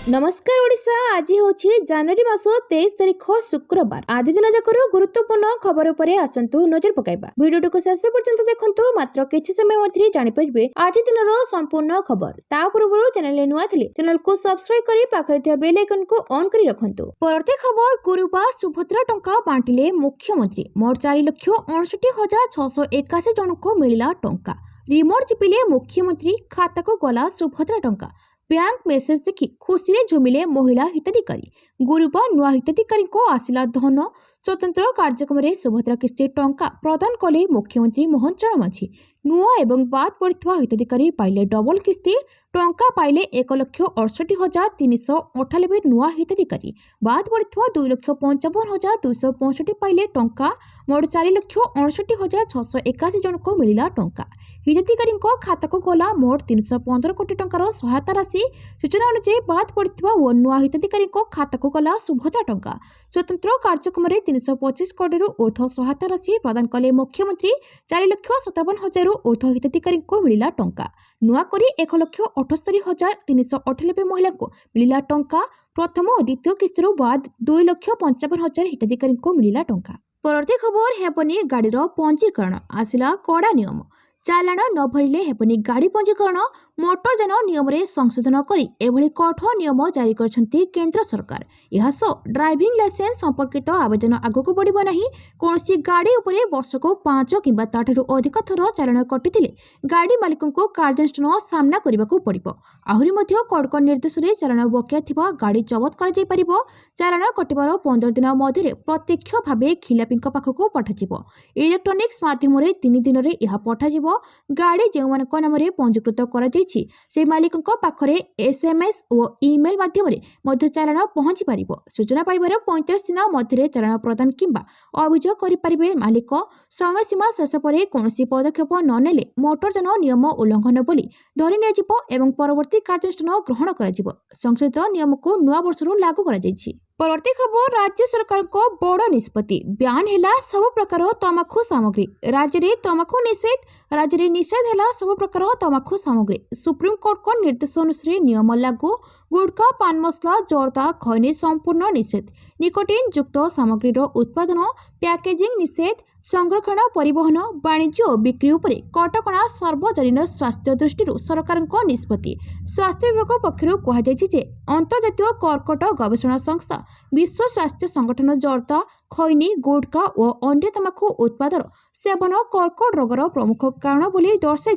नमस्कार ओडिशा। आज होछि जनवरी मास 23 तारिख शुक्रवार। आदि दिन जाकर गुरुत्वपूर्ण खबर उपरे आसंतु नजर पकाइबा। वीडियो को शेष पर्यंत देखंतु। मात्र किछि समय मध्ये जानि परिबे आज दिनर संपूर्ण खबर। ता पूर्वरु चैनल नुआ थिले चैनल को सब्सक्राइब करी पाखरे थिया बेल आइकन को ऑन करी रखंतु। परवर्ती खबर, गुरुवार सुभद्रा टंका बांटिले मुख्यमंत्री। मोट 4,69,681 जनक मिलिला टंका। रिमोट चिपिले मुख्यमंत्री, खाता को गला सुभद्रा टंका। बैंक मेसेज देखि खुशी रे झुमिले महिला हिताधिकारी। गुरुवार नुआ हिताधिकारी को आसिला धन। स्वतंत्र कार्यक्रम रे सुभद्रा किस्ती टंका प्रदान कले मुख्यमंत्री मोहन चरण माझी। नुआ एवं बाद पड़िथवा हिताधिकारी पाइले डबल किस्ती टंका पाइले 1,68,398 नुआ हिताधिकारी। बाद पड़िथवा 2,55,265 पाइले टंका। मोट 4,69,681 जनक मिलिला टंका। हिताधिकारी खाता को गला मोट 315 कोटी टंकार सहायता राशि। सूचना अनुसार बाद पड़िथवा व नुआ हिताधिकारी खाता को गला सुभद्रा टंका। स्वतंत्र कार्यक्रम रे 325 कोटी ऊर्ध्व सहायता राशि प्रदान कले मुख्यमंत्री। 4,57,000 ऊर्ध्व हिताधिकारी को मिलिला टंका। नुआ करी 1,78,398 महिला को मिलिला टंका। प्रथम और द्वितीय किस्ती बाद 2,55,000 हिताधिकारी को मिलिला टंका। परवर्ती खबर, हेबनी गाड़ी पंजीकरण। आसिला कड़ा नियम। चालाण न भरिले हेबनी गाड़ी पंजीकरण। मोटरयान नियम रे संशोधन करी एभली कठोर नियम जारी करछंती केंद्र सरकार। यह ड्राइविंग लाइसेंस संपर्कित आवेदन आगक बढ़िबो नाही। कोनसी गाड़ी उपरे वर्षको 5 किंबा ताठारु अधिक थर चालाण कटिथिले गाड़ी मालिकन को कार्यानुष्ठान सामना करबाकू पड़िबो। आहुरी मध्ये कड़कड़ निर्देश रे चालाण बकिया थिबा गाड़ी जबत करा जाय परिबो। चालाण कटिबार 15 दिन मध्ये प्रत्यक्ष भाबे खिलापीक पाखकू पठाजिबो। इलेक्ट्रोनिक्स माध्यम रे 3 दिन रे यह पठाजिबो। गाड़ी जेउमानक नाम रे पंजीकृत करा जाय से मालिकों पाखरे एसएमएस और ईमेल माध्यम रे चालाण पहुंची पारिबो। सूचना पाइबार 45 दिन मध्य चालाण प्रदान किंबा अभियोग करि पारिबे मालिक। समय सीमा शेष पर कोनोसी पदक्षेप न नेले मोटरयान नियम उल्लंघन बोली धरि नियाजिबो एवं परवर्ती कार्यानुष्ठान ग्रहण कराजिबो। संशोधित नियम को नुआ वर्षरु लागू करा जायछि। परवर्ती खबर, राज्य सरकार को बड़ निष्पत्ति। ब्यान हैला सब प्रकार तमाखु सामग्री। राज्य रे तमाखु निषेध। राज्य रे निषेध हैला सब प्रकार तमाखु सामग्री। सुप्रीम कोर्ट को निर्देश अनुसार नियम लागू। गुटखा, पान मसला, जर्दा, खैनी संपूर्ण निषेध। निकोटिन युक्त सामग्री उत्पादन, पैकेजिंग निषेध। संरक्षण, परिवहन, वाणिज्य और बिक्री उपरे कटकणा। सार्वजनीन स्वास्थ्य दृष्टि सरकार निष्पत्ति। स्वास्थ्य विभाग पक्षर कहुଯାଇଛି अंतर्जातीय कर्कट गवेषणा संस्था, विश्व स्वास्थ्य संगठन जर्दा, खैनी, गुटखा और अन्य तमाखु उत्पादन सेवन कर्कट रोगर प्रमुख कारण बोली दर्शाई।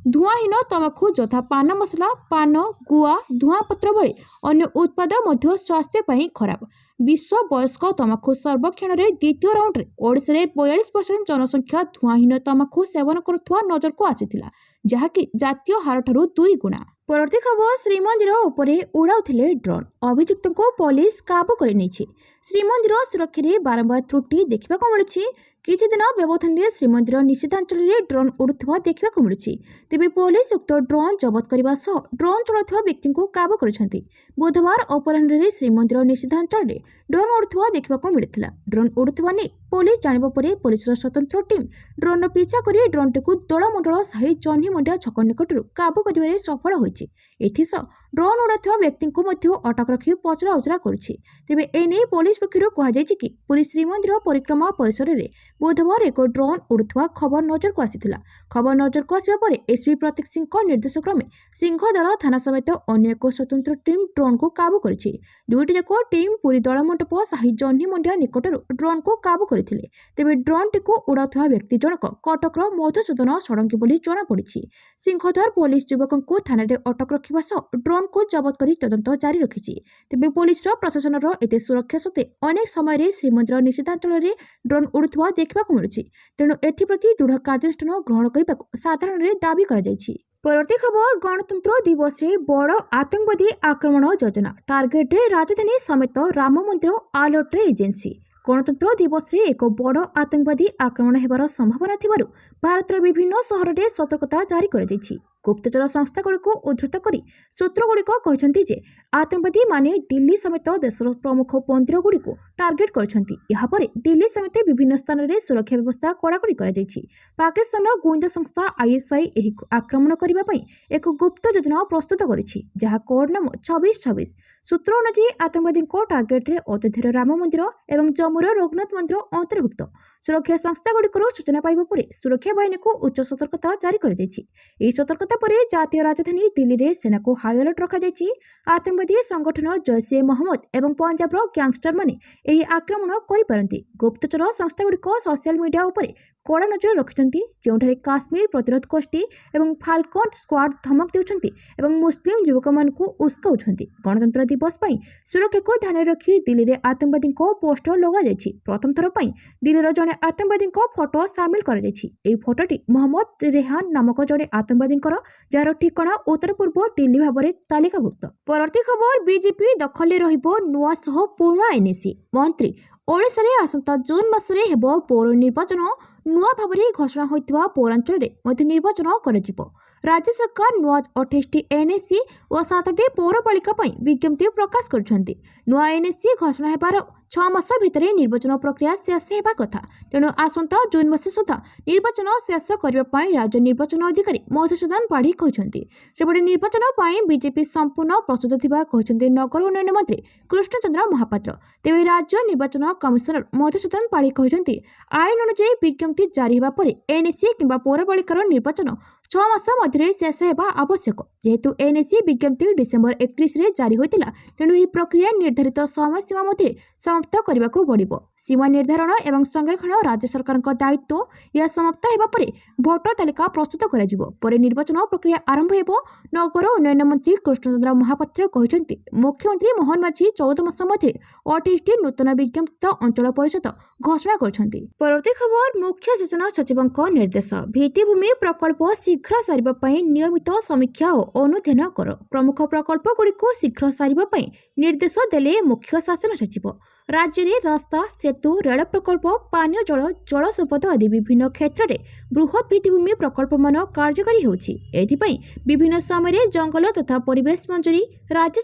धुआंहीन तमाखु यथा पान मसला, पान, गुआ, धुआंपत्र भली अन्य उत्पाद मध्य स्वास्थ्य पई खराब। विश्व वयस्क तमाखु सर्वेक्षण रे द्वितीय राउंड रे ओडिशा रे 42% जनसंख्या धुआंहीन तमाखु सेवन करुवा नजर को आसीथिला, जहाँकि जातीय हार ठारू 2 गुणा। परवर्ती खबर, श्रीमंदिर उपरे उड़ाउथिले ड्रोन। अभियुक्त को पुलिस काबू कर नहीं। श्रीमंदिर सुरक्षा रे बारंबार त्रुटि देखा मिलुछि। किछि दिन व्यवधान रे श्रीमंदिर निषेधांचल रे ड्रोन उड़ुवा देखा मिलुछि। तेबे पुलिस उक्त ड्रोन जबत करने सह ड्रोन चलाउथिबा व्यक्ति को काबू करछंती। बुधवार अपराह्न रे श्रीमंदिर निषेधांचल रे ड्रोन उड़ुवा देखा मिलथिला। ड्रोन उड़ुवा ने पुलिस जानिबा परे पुलिस स्वतंत्र टीम ड्रोन पीछा करी ड्रोन टी दलमंडल साही जह्नी मंडिया छक निकटरू काबू करिबारे सफल होइछि। एथिसह ड्रोन उड़ाउथिबा व्यक्ति को मध्य अटक रखी पचरा उचरा करुछि। तेबे एने पुलिस पक्षरु कहाଯାଇଛି कि पुरी श्रीमंदिर परिक्रमा परिसर रे बुधवार एक ड्रोन उड़ुवा खबर नजर को आसीथिला। खबर नजर को आसिबा परे एसपी प्रतीक सिंह निर्देश क्रमे सिंहदर थाना समेत अन्य एक स्वतंत्र टीम ड्रोन को काबू करिछि। दुईटी जाक टीम पुरी दलमंडप साही जह्नी मंडिया निकटरू ड्रोन को काबू करथिले। तेबे ड्रोन टी उड़ाउथिबा व्यक्ति जनक कटकर मधुसूदन षडंगी बोली जना पड़िछि। सिंहदर पुलिस युवक को थाना रे अटक रखिबा सह ड्रोन को जबत करी तदंत जारी रखिछि। तेबे पुलिस प्रशासन एते सुरक्षा सत्वे अनेक समय रे श्रीमंदिर निषेधांचल रे ड्रोन उड़ुवा देखा मिलुछि। तेणु एथिप्रति दृढ़ कार्यानुष्ठान ग्रहण करने साधारण रे दाबी करा जायछि। परवर्ती खबर, गणतंत्र दिवस रे बड़ आतंकवादी आक्रमण योजना। टार्गेट रे राजधानी समेत राम मंदिर अलर्ट रे एजेंसी। गणतंत्र दिवस रे एक बड़ आतंकवादी आक्रमण हेबार संभावना थिबारु भारतर विभिन्न सहर रे सतर्कता जारी करा जायछि। गुप्तचर संस्था को उद्धृत करी सूत्र गुड़िक कहते आतंकवादी माने दिल्ली समेत देशर प्रमुख मंदिर गुड़िक टार्गेट କରିଛନ୍ତି। ଏହାପରେ ଦିଲ୍ଲୀ ସमेତ ବିଭିନ୍ନ ସ୍ଥାନରେ ସୁରକ୍ଷା ବ୍ୟବସ୍ଥା କଡ଼ାକଡ଼ି କରାଯାଇଛି। ପାକିସ୍ତାନର ଗୁଇନ୍ଦା ସଂସ୍ଥା ISI ଏହି ଆକ୍ରମଣ କରିବା ପାଇଁ ଏକ ଗୁପ୍ତ ଯୋଜନା ପ୍ରସ୍ତୁତ କରିଛି, ଯାହା କୋଡ୍ ନାମ 2626। ସୂତ୍ର ଅନୁଯାୟୀ ଆତଙ୍କବାଦୀଙ୍କ ଟାର୍ଗେଟରେ ଅଯୋଧ୍ୟାର ରାମ ମନ୍ଦିର ଏବଂ ଜମ୍ମୁର ରଘୁନାଥ ମନ୍ଦିର ଅନ୍ତର୍ଭୁକ୍ତ। ସୁରକ୍ଷା ସଂସ୍ଥାଗୁଡ଼ିକରୁ ସୂଚନା ପାଇବା ପରେ ସୁରକ୍ଷା ବାହିନୀକୁ ଉଚ୍ଚ ସତର୍କତା ଜାରି କରାଯାଇଛି। ଏହି ସତର୍କତା ପରେ ଜାତୀୟ ରାଜଧାନୀ ଦିଲ୍ଲୀରେ ସେନାକୁ ହାଇ ଆଲର୍ଟ ରଖାଯାଇଛି। ଆତଙ୍କବାଦୀ ସଂଗଠନ ଜୈସେ ମହମ୍ମଦ ଏବଂ ପଞ୍ଜାବର ଗ୍ୟାଙ୍ଗଷ୍ଟରମାନେ ଏହି ଆକ୍ରମଣ କରିପାରନ୍ତି। ଗୁପ୍ତଚର ସଂସ୍ଥାଗୁଡ଼ିକ ସୋସିଆଲ ମିଡିଆ ଉପରେ କଡ଼ା ନଜର ରଖିଛନ୍ତି, ଯେଉଁଠାରେ କାଶ୍ମୀର ପ୍ରତିରୋଧ ଗୋଷ୍ଠୀ ଏବଂ ଫାଲ୍କନ୍ ସ୍କ୍ୱାଡ୍ ଧମକ ଦେଉଛନ୍ତି ଏବଂ ମୁସଲିମ ଯୁବକମାନଙ୍କୁ ଉସ୍କାଉଛନ୍ତି। ଗଣତନ୍ତ୍ର ଦିବସ ପାଇଁ ସୁରକ୍ଷାକୁ ଧ୍ୟାନରେ ରଖି ଦିଲ୍ଲୀରେ ଆତଙ୍କବାଦୀଙ୍କ ପୋଷ୍ଟର ଲଗାଯାଇଛି। ପ୍ରଥମ ଥର ପାଇଁ ଦିଲ୍ଲୀର ଜଣେ ଆତଙ୍କବାଦୀଙ୍କ ଫଟୋ ସାମିଲ କରାଯାଇଛି। ଏହି ଫଟୋଟି ମହମ୍ମଦ ରେହାନ ନାମକ ଜଣେ ଆତଙ୍କବାଦୀଙ୍କର, ଯାହାର ଠିକଣା ଉତ୍ତର ପୂର୍ବ ଦିଲ୍ଲୀ ଭାବରେ ତାଲିକାଭୁକ୍ତ। ପରବର୍ତ୍ତୀ ଖବର, ବିଜେପି ଦଖଲରେ ରହିବ ନୂଆ ସହ ପୁରୁଣା NSC। ମନ୍ତ୍ରୀ, ଓଡ଼ିଶାରେ ଆସନ୍ତା ଜୁନ ମାସରେ ହେବ ପୌର ନିର୍ବାଚନ। ନୂଆ ଭାବରେ ଘୋଷଣା ହୋଇଥିବା ପୌରାଞ୍ଚଳରେ ମଧ୍ୟ ନିର୍ବାଚନ କରାଯିବ। ରାଜ୍ୟ ସରକାର ନୂଆ 28ଟି NSC ଓ 7ଟି ପୌରପାଳିକା ପାଇଁ ବିଜ୍ଞପ୍ତି ପ୍ରକାଶ କରିଛନ୍ତି। ନୂଆ NSC ଘୋଷଣା ହେବାର 6 ମାସ ଭିତରେ ନିର୍ବାଚନ ପ୍ରକ୍ରିୟା ଶେଷ ହେବା କଥା। ତେଣୁ ଆସନ୍ତା ଜୁନ ମାସ ସୁଦ୍ଧା ନିର୍ବାଚନ ଶେଷ କରିବା ପାଇଁ ରାଜ୍ୟ ନିର୍ବାଚନ ଅଧିକାରୀ ମଧୁସୂଦନ ପାଢ଼ୀ କହିଛନ୍ତି। ସେପଟେ ନିର୍ବାଚନ ପାଇଁ ବିଜେପି ସମ୍ପୂର୍ଣ୍ଣ ପ୍ରସ୍ତୁତ ଥିବା କହିଛନ୍ତି ନଗର ଉନ୍ନୟନ ମନ୍ତ୍ରୀ କୃଷ୍ଣଚନ୍ଦ୍ର ମହାପାତ୍ର। ତେବେ ରାଜ୍ୟ ନିର୍ବାଚନ କମିଶନର ମଧୁସୂଦନ ପାଢ଼ୀ କହିଛନ୍ତି, ଆଇନ ଅନୁଯାୟୀ ବିଜ୍ଞପ୍ତି ଜାରି ହେବା ପରେ NSC କିମ୍ବା ପୌରପାଳିକାର ନିର୍ବାଚନ 6 ମାସ ମଧ୍ୟରେ ଶେଷ ହେବା ଆବଶ୍ୟକ। ଯେହେତୁ NSC ବିଜ୍ଞପ୍ତି ଡିସେମ୍ବର 31ରେ ଜାରି ହୋଇଥିଲା, ତେଣୁ ଏହି ପ୍ରକ୍ରିୟା ନିର୍ଦ୍ଧାରିତ ସମୟସୀମା ମଧ୍ୟରେ ସମାପ୍ତ କରିବାକୁ ପଡ଼ିବ। ସୀମା ନିର୍ଦ୍ଧାରଣ ଏବଂ ସଂରକ୍ଷଣ ରାଜ୍ୟ ସରକାରଙ୍କ ଦାୟିତ୍ୱ। ଏହା ସମାପ୍ତ ହେବା ପରେ ଭୋଟର ତାଲିକା ପ୍ରସ୍ତୁତ କରାଯିବ। ପରେ ନିର୍ବାଚନ ପ୍ରକ୍ରିୟା ଆରମ୍ଭ ହେବ। ନଗର ଉନ୍ନୟନ ମନ୍ତ୍ରୀ କୃଷ୍ଣଚନ୍ଦ୍ର ମହାପାତ୍ର କହିଛନ୍ତି, ମୁଖ୍ୟମନ୍ତ୍ରୀ ମୋହନ ମାଝୀ 14 ମାସ ମଧ୍ୟରେ 28ଟି ନୂତନ ବିଜ୍ଞପ୍ତ ଅଞ୍ଚଳ ପରିଷଦ ଘୋଷଣା କରିଛନ୍ତି। ପରବର୍ତ୍ତୀ ଖବର, ମୁଖ୍ୟ ଶାସନ ସଚିବଙ୍କ ନିର୍ଦ୍ଦେଶ। ଭିତ୍ତିଭୂମି ପ୍ରକଳ୍ପ ଶୀଘ୍ର ସାରିବା ପାଇଁ ନିୟମିତ ସମୀକ୍ଷା ଓ ଅନୁଧ୍ୟାନ କର। ପ୍ରମୁଖ ପ୍ରକଳ୍ପଗୁଡ଼ିକୁ ଶୀଘ୍ର ସାରିବା ପାଇଁ ନିର୍ଦ୍ଦେଶ ଦେଲେ ମୁଖ୍ୟ ଶାସନ ସଚିବ। ରାଜ୍ୟରେ ରାସ୍ତା, ସେତୁ, ରେଳ ପ୍ରକଳ୍ପ, ପାନୀୟ ଜଳ, ଜଳ ସମ୍ପଦ ଆଦି ବିଭିନ୍ନ କ୍ଷେତ୍ରରେ ବୃହତ ଭିତ୍ତିଭୂମି ପ୍ରକଳ୍ପମାନ କାର୍ଯ୍ୟକାରୀ ହେଉଛି। ଏଥିପାଇଁ ବିଭିନ୍ନ ସମୟରେ ଜଙ୍ଗଲ ତଥା ପରିବେଶ ମଞ୍ଜୁରୀ, ରାଜ୍ୟ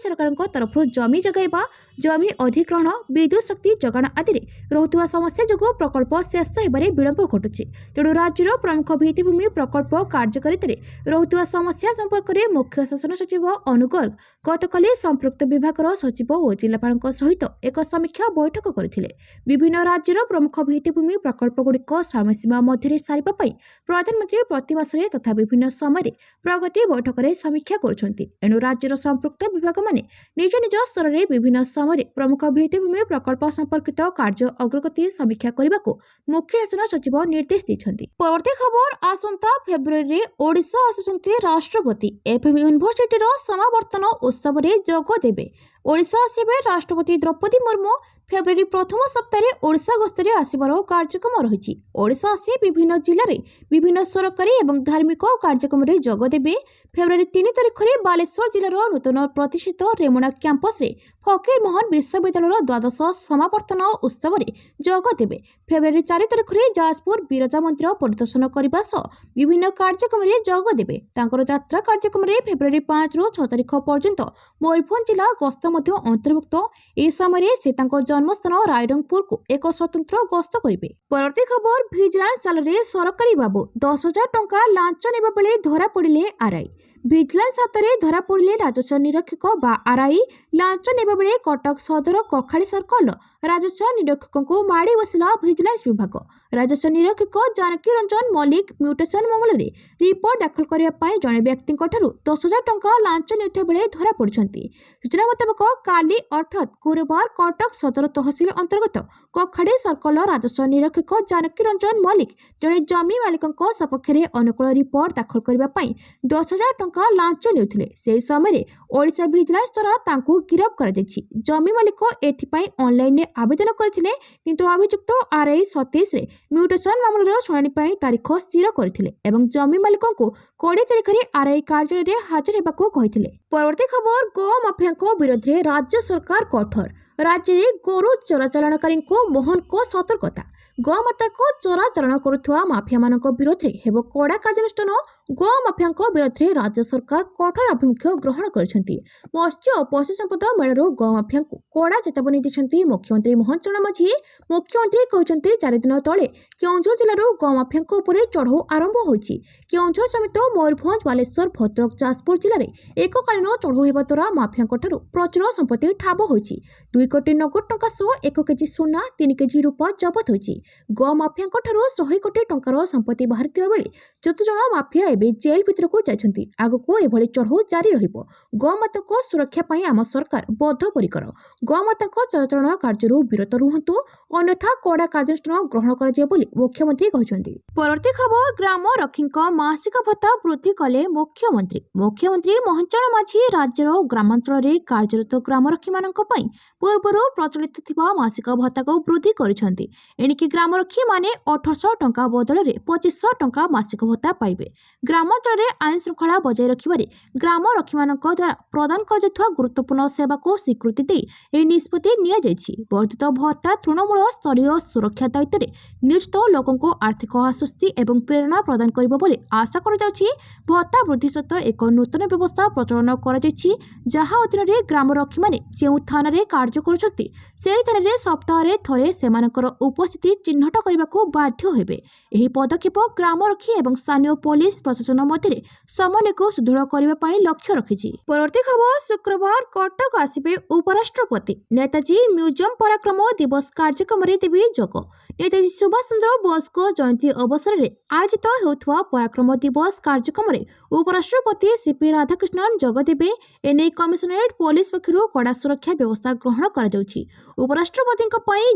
ସରକାରଙ୍କ ତରଫରୁ ଜମି ଯୋଗାଇବା, ଜମି ଅଧିଗ୍ରହଣ, ବିଦ୍ୟୁତ୍ ଶକ୍ତି ଯୋଗାଣ ଆଦିରେ ରହୁଥିବା ସମସ୍ୟା ଯୋଗୁଁ ପ୍ରକଳ୍ପ ଶେଷ ହେବାରେ ବିଳମ୍ବ ଘଟୁଛି। ତେଣୁ ରାଜ୍ୟର ପ୍ରମୁଖ ଭିତ୍ତିଭୂମି ପ୍ରକଳ୍ପ କାର୍ଯ୍ୟକାରିତାରେ ରହୁଥିବା ସମସ୍ୟା ସମ୍ପର୍କରେ ମୁଖ୍ୟ ଶାସନ ସଚିବ ଅନୁ ଗର୍ଗ ଗତକାଲି ସମ୍ପୃକ୍ତ ବିଭାଗର ସଚିବ ଓ ଜିଲ୍ଲାପାଳଙ୍କ ସହିତ ଏକ ସମୀକ୍ଷା ବୈଠକ କରିଥିଲେ। ବିଭିନ୍ନ ରାଜ୍ୟର ପ୍ରମୁଖ ଭିତ୍ତିଭୂମି ପ୍ରକଳ୍ପଗୁଡ଼ିକ ସମୟସୀମା ମଧ୍ୟରେ ସାରିବା ପାଇଁ ପ୍ରଧାନମନ୍ତ୍ରୀ ପ୍ରତି ମାସରେ ତଥା ବିଭିନ୍ନ ସମୟରେ ପ୍ରଗତି ବୈଠକରେ ସମୀକ୍ଷା କରୁଛନ୍ତି। ଏଣୁ ରାଜ୍ୟର ସମ୍ପୃକ୍ତ ବିଭାଗମାନେ ନିଜ ନିଜ ସ୍ତରରେ ବିଭିନ୍ନ ସମୟରେ ପ୍ରମୁଖ ଭିତ୍ତିଭୂମି ପ୍ରକଳ୍ପ ସମ୍ପର୍କିତ କାର୍ଯ୍ୟ ଅଗ୍ରଗତି ସମୀକ୍ଷା କରିବାକୁ ମୁଖ୍ୟ ଶାସନ ସଚିବ ନିର୍ଦ୍ଦେଶ ଦେଇଛନ୍ତି। ପରବର୍ତ୍ତୀ ଖବର, ଆସନ୍ତା ଫେବୃଆରୀରେ ଓଡ଼ିଶା ଆସୁଛନ୍ତି ରାଷ୍ଟ୍ରପତି। FM ୟୁନିଭର୍ସିଟିର ସମାବର୍ତ୍ତନ ଉତ୍ସବରେ ଯୋଗ ଦେବେ। ଓଡ଼ିଶା ଆସିବେ ରାଷ୍ଟ୍ରପତି ଦ୍ରୌପଦୀ ମୁର୍ମୁ। ଫେବୃଆରୀ ପ୍ରଥମ ସପ୍ତାହରେ ଓଡ଼ିଶା ଗସ୍ତରେ ଆସିବାର କାର୍ଯ୍ୟକ୍ରମ ରହିଛି। ଓଡ଼ିଶା ଆସି ବିଭିନ୍ନ ଜିଲ୍ଲାରେ ବିଭିନ୍ନ ସରକାରୀ ଏବଂ ଧାର୍ମିକ କାର୍ଯ୍ୟକ୍ରମରେ ଯୋଗ ଦେବେ। ଫେବୃଆରୀ 3 ତାରିଖରେ ବାଲେଶ୍ୱର ଜିଲ୍ଲାର ନୂତନ ପ୍ରତିଷ୍ଠିତ ରେମୁଣା କ୍ୟାମ୍ପସରେ ଫକୀରମୋହନ ବିଶ୍ୱବିଦ୍ୟାଳୟର ଦ୍ୱାଦଶ ସମାବର୍ତ୍ତନ ଉତ୍ସବରେ ଯୋଗ ଦେବେ। ଫେବୃଆରୀ 4 ତାରିଖରେ ଯାଜପୁର ବିରଜା ମନ୍ଦିର ପରିଦର୍ଶନ କରିବା ସହ ବିଭିନ୍ନ କାର୍ଯ୍ୟକ୍ରମରେ ଯୋଗ ଦେବେ। ତାଙ୍କର ଯାତ୍ରା କାର୍ଯ୍ୟକ୍ରମରେ ଫେବୃଆରୀ 5ରୁ 6 ତାରିଖ ପର୍ଯ୍ୟନ୍ତ ମୟୂରଭଞ୍ଜ ଜିଲ୍ଲା ଗସ୍ତ ମଧ୍ୟ ଅନ୍ତର୍ଭୁକ୍ତ। ଏହି ସମୟରେ ସେ ତାଙ୍କ ଜନ୍ମସ୍ଥାନ ରାଇରଙ୍ଗପୁରକୁ ଏକ ସ୍ୱତନ୍ତ୍ର ଗସ୍ତ କରିବେ। ପରବର୍ତ୍ତୀ ଖବର, ଭିଜିଲାନ୍ସ ଜାଲରେ ସରକାରୀ ବାବୁ 10,000 ଟଙ୍କା ଲାଞ୍ଚ ନେବା ବେଳେ ଧରା ପଡ଼ିଲେ RI। ଭିଜିଲାନ୍ସ ହାତରେ ଧରା ପଡ଼ିଲେ ରାଜସ୍ୱ ନିରୀକ୍ଷକ ବା RI। ଲାଞ୍ଚ ନେବା ବେଳେ କଟକ ସଦର କଖାଡ଼ି ସର୍କଲ ରାଜସ୍ୱ ନିରୀକ୍ଷକଙ୍କୁ ମାଡ଼ି ବସିଲା ଭିଜିଲାନ୍ସ ବିଭାଗ। ରାଜସ୍ୱ ନିରୀକ୍ଷକ ଜାନକୀ ରଞ୍ଜନ ମଲ୍ଲିକ ମ୍ୟୁଟେସନ ମାମଲାରେ ରିପୋର୍ଟ ଦାଖଲ କରିବା ପାଇଁ ଜଣେ ବ୍ୟକ୍ତିଙ୍କଠାରୁ 10,000 ଟଙ୍କା ଲାଞ୍ଚ ନେଉଥିବା ବେଳେ ଧରା ପଡ଼ିଛନ୍ତି। ସୂଚନା ମୁତାବକ କାଲି ଅର୍ଥାତ୍ ଗୁରୁବାର କଟକ ସଦର ତହସିଲ ଅନ୍ତର୍ଗତ କଖାଡ଼ି ସର୍କଲ ରାଜସ୍ୱ ନିରୀକ୍ଷକ ଜାନକୀ ରଞ୍ଜନ ମଲ୍ଲିକ ଜଣେ ଜମି ମାଲିକଙ୍କ ସପକ୍ଷରେ ଅନୁକୂଳ ରିପୋର୍ଟ ଦାଖଲ କରିବା ପାଇଁ 10,000 ଟଙ୍କା ଲାଞ୍ଚ ନେଉଥିଲେ। ସେହି ସମୟରେ ଓଡ଼ିଶା ଭିଜିଲାନ୍ସ ଦ୍ୱାରା ତାଙ୍କୁ ଗିରଫ କରାଯାଇଛି। ଜମି ମାଲିକ ଏଥିପାଇଁ ଅନଲାଇନରେ ଆବେଦନ କରିଥିଲେ, କିନ୍ତୁ ଅଭିଯୁକ୍ତ RI ସତୀଶରେ ମ୍ୟୁଟେସନ ମାମଲାର ଶୁଣାଣି ପାଇଁ ତାରିଖ ସ୍ଥିର କରିଥିଲେ ଏବଂ ଜମି ମାଲିକଙ୍କୁ 20 ତାରିଖରେ RI କାର୍ଯ୍ୟାଳୟରେ ହାଜର ହେବାକୁ କହିଥିଲେ। ପରବର୍ତ୍ତୀ ଖବର, ଗୋ ମାଫିଆଙ୍କ ବିରୋଧରେ ରାଜ୍ୟ ସରକାର କଠୋର। राज्य में गोरु चोराचालाणकारी मोहन को सतर्कता गोमाता को चोराचालाण करुवा माफिया मान विरोध में हेब कड़ा कार्यानुष्ठान गोमाफिया विरोध में राज्य सरकार कठोर आभिमुख्य ग्रहण करछंती। मत्स्य और पशु संपद मेलू गोमाफिया कड़ा चेतावनी देछंती मुख्यमंत्री मोहन चरण माझी। मुख्यमंत्री कहते 4 दिन तले केउझर जिलार गोमाफिया उपरे चढ़ऊ आरंभ होईछि। केउझर समेत मयूरभंज बालेश्वर भद्रक जाजपुर जिले में एककालीन चढ़ऊ हेबा द्वारा माफिया प्रचुर संपत्ति ठाब होईछि। 2 कोटी नगद टंका सह 1 केजी सोना 3 केजी रूपा जबत होईछि। गोमाफिया 100 कोटी टंकार संपत्ति बाहरी बेले 14 जन माफिया एवं जेल भीतर को जाइछंती। आगको एभली चढ़ऊ जारी रहिबो। गोमाता को सुरक्षा पई आम सरकार बद्धपरिकर। गोमाता चोराचालाण कार्य विरत रुहंतु अन्यथा कड़ा कार्यानुष्ठान ग्रहण कराଯିବ ବୋଲି मुख्यमंत्री कहछंती। परवर्ती खबर ग्राम रक्षीक मासिक भत्ता वृद्धि कले मुख्यमंत्री। मुख्यमंत्री मोहन चरण माझी राज्यर ग्रामांचल रे कार्यरत ग्राम रक्षी मानक पई पूर्वरु प्रचलित थिबा मासिक भत्ता को वृद्धि करिसंती। एणिकी ग्राम रक्षी माने 1800 टंका बदल में 2500 टंका मासिक भत्ता पाइबे। ग्रामांचल रे आईन श्रृंखला बजाय रखिबारे ग्राम रक्षी मानक द्वारा प्रदान कराଯାଇଥିବା गुरुत्वपूर्ण सेवा को स्वीकृति दे एही निष्पत्ति निया जायछि। वर्धित भत्ता तृणमूल स्तरीय सुरक्षा दायित्व रे नियोजित लोकों को आर्थिक आश्वस्ति एवं प्रेरणा प्रदान करिबो बोली आशा करा जाउछि। भत्ता वृद्धि सहित एक नूतन व्यवस्था प्रचलन करा जायछि जहा अधीन रे ग्राम रक्षी माने जेउ थाना रे कार्य करुछंती सेही थाना रे सप्ताह रे थरे सेमानकर उपस्थिति चिन्हट करने को बाध्य हेबे। एही पदक्षेप ग्राम रक्षी एवं स्थानीय पुलिस प्रशासन मध्य समन्वय को सुदृढ़ करने पर लक्ष्य रखिछि। परवर्ती खबर शुक्रवार कटक आसिबे उपराष्ट्रपति। नेताजी म्यूजियम पराक्रम दिवस कार्यक्रम रे देबे जोग। नेताजी सुभाष चंद्र बोस को जयंती अवसर में आयोजित होउथवा पराक्रम दिवस कार्यक्रम रे उपराष्ट्रपति सीपी राधाकृष्णन जोग देबे। एने कमिशनरेट पुलिस पक्षरु कड़ा सुरक्षा व्यवस्था ग्रहण करा जाउछि। उपराष्ट्रपति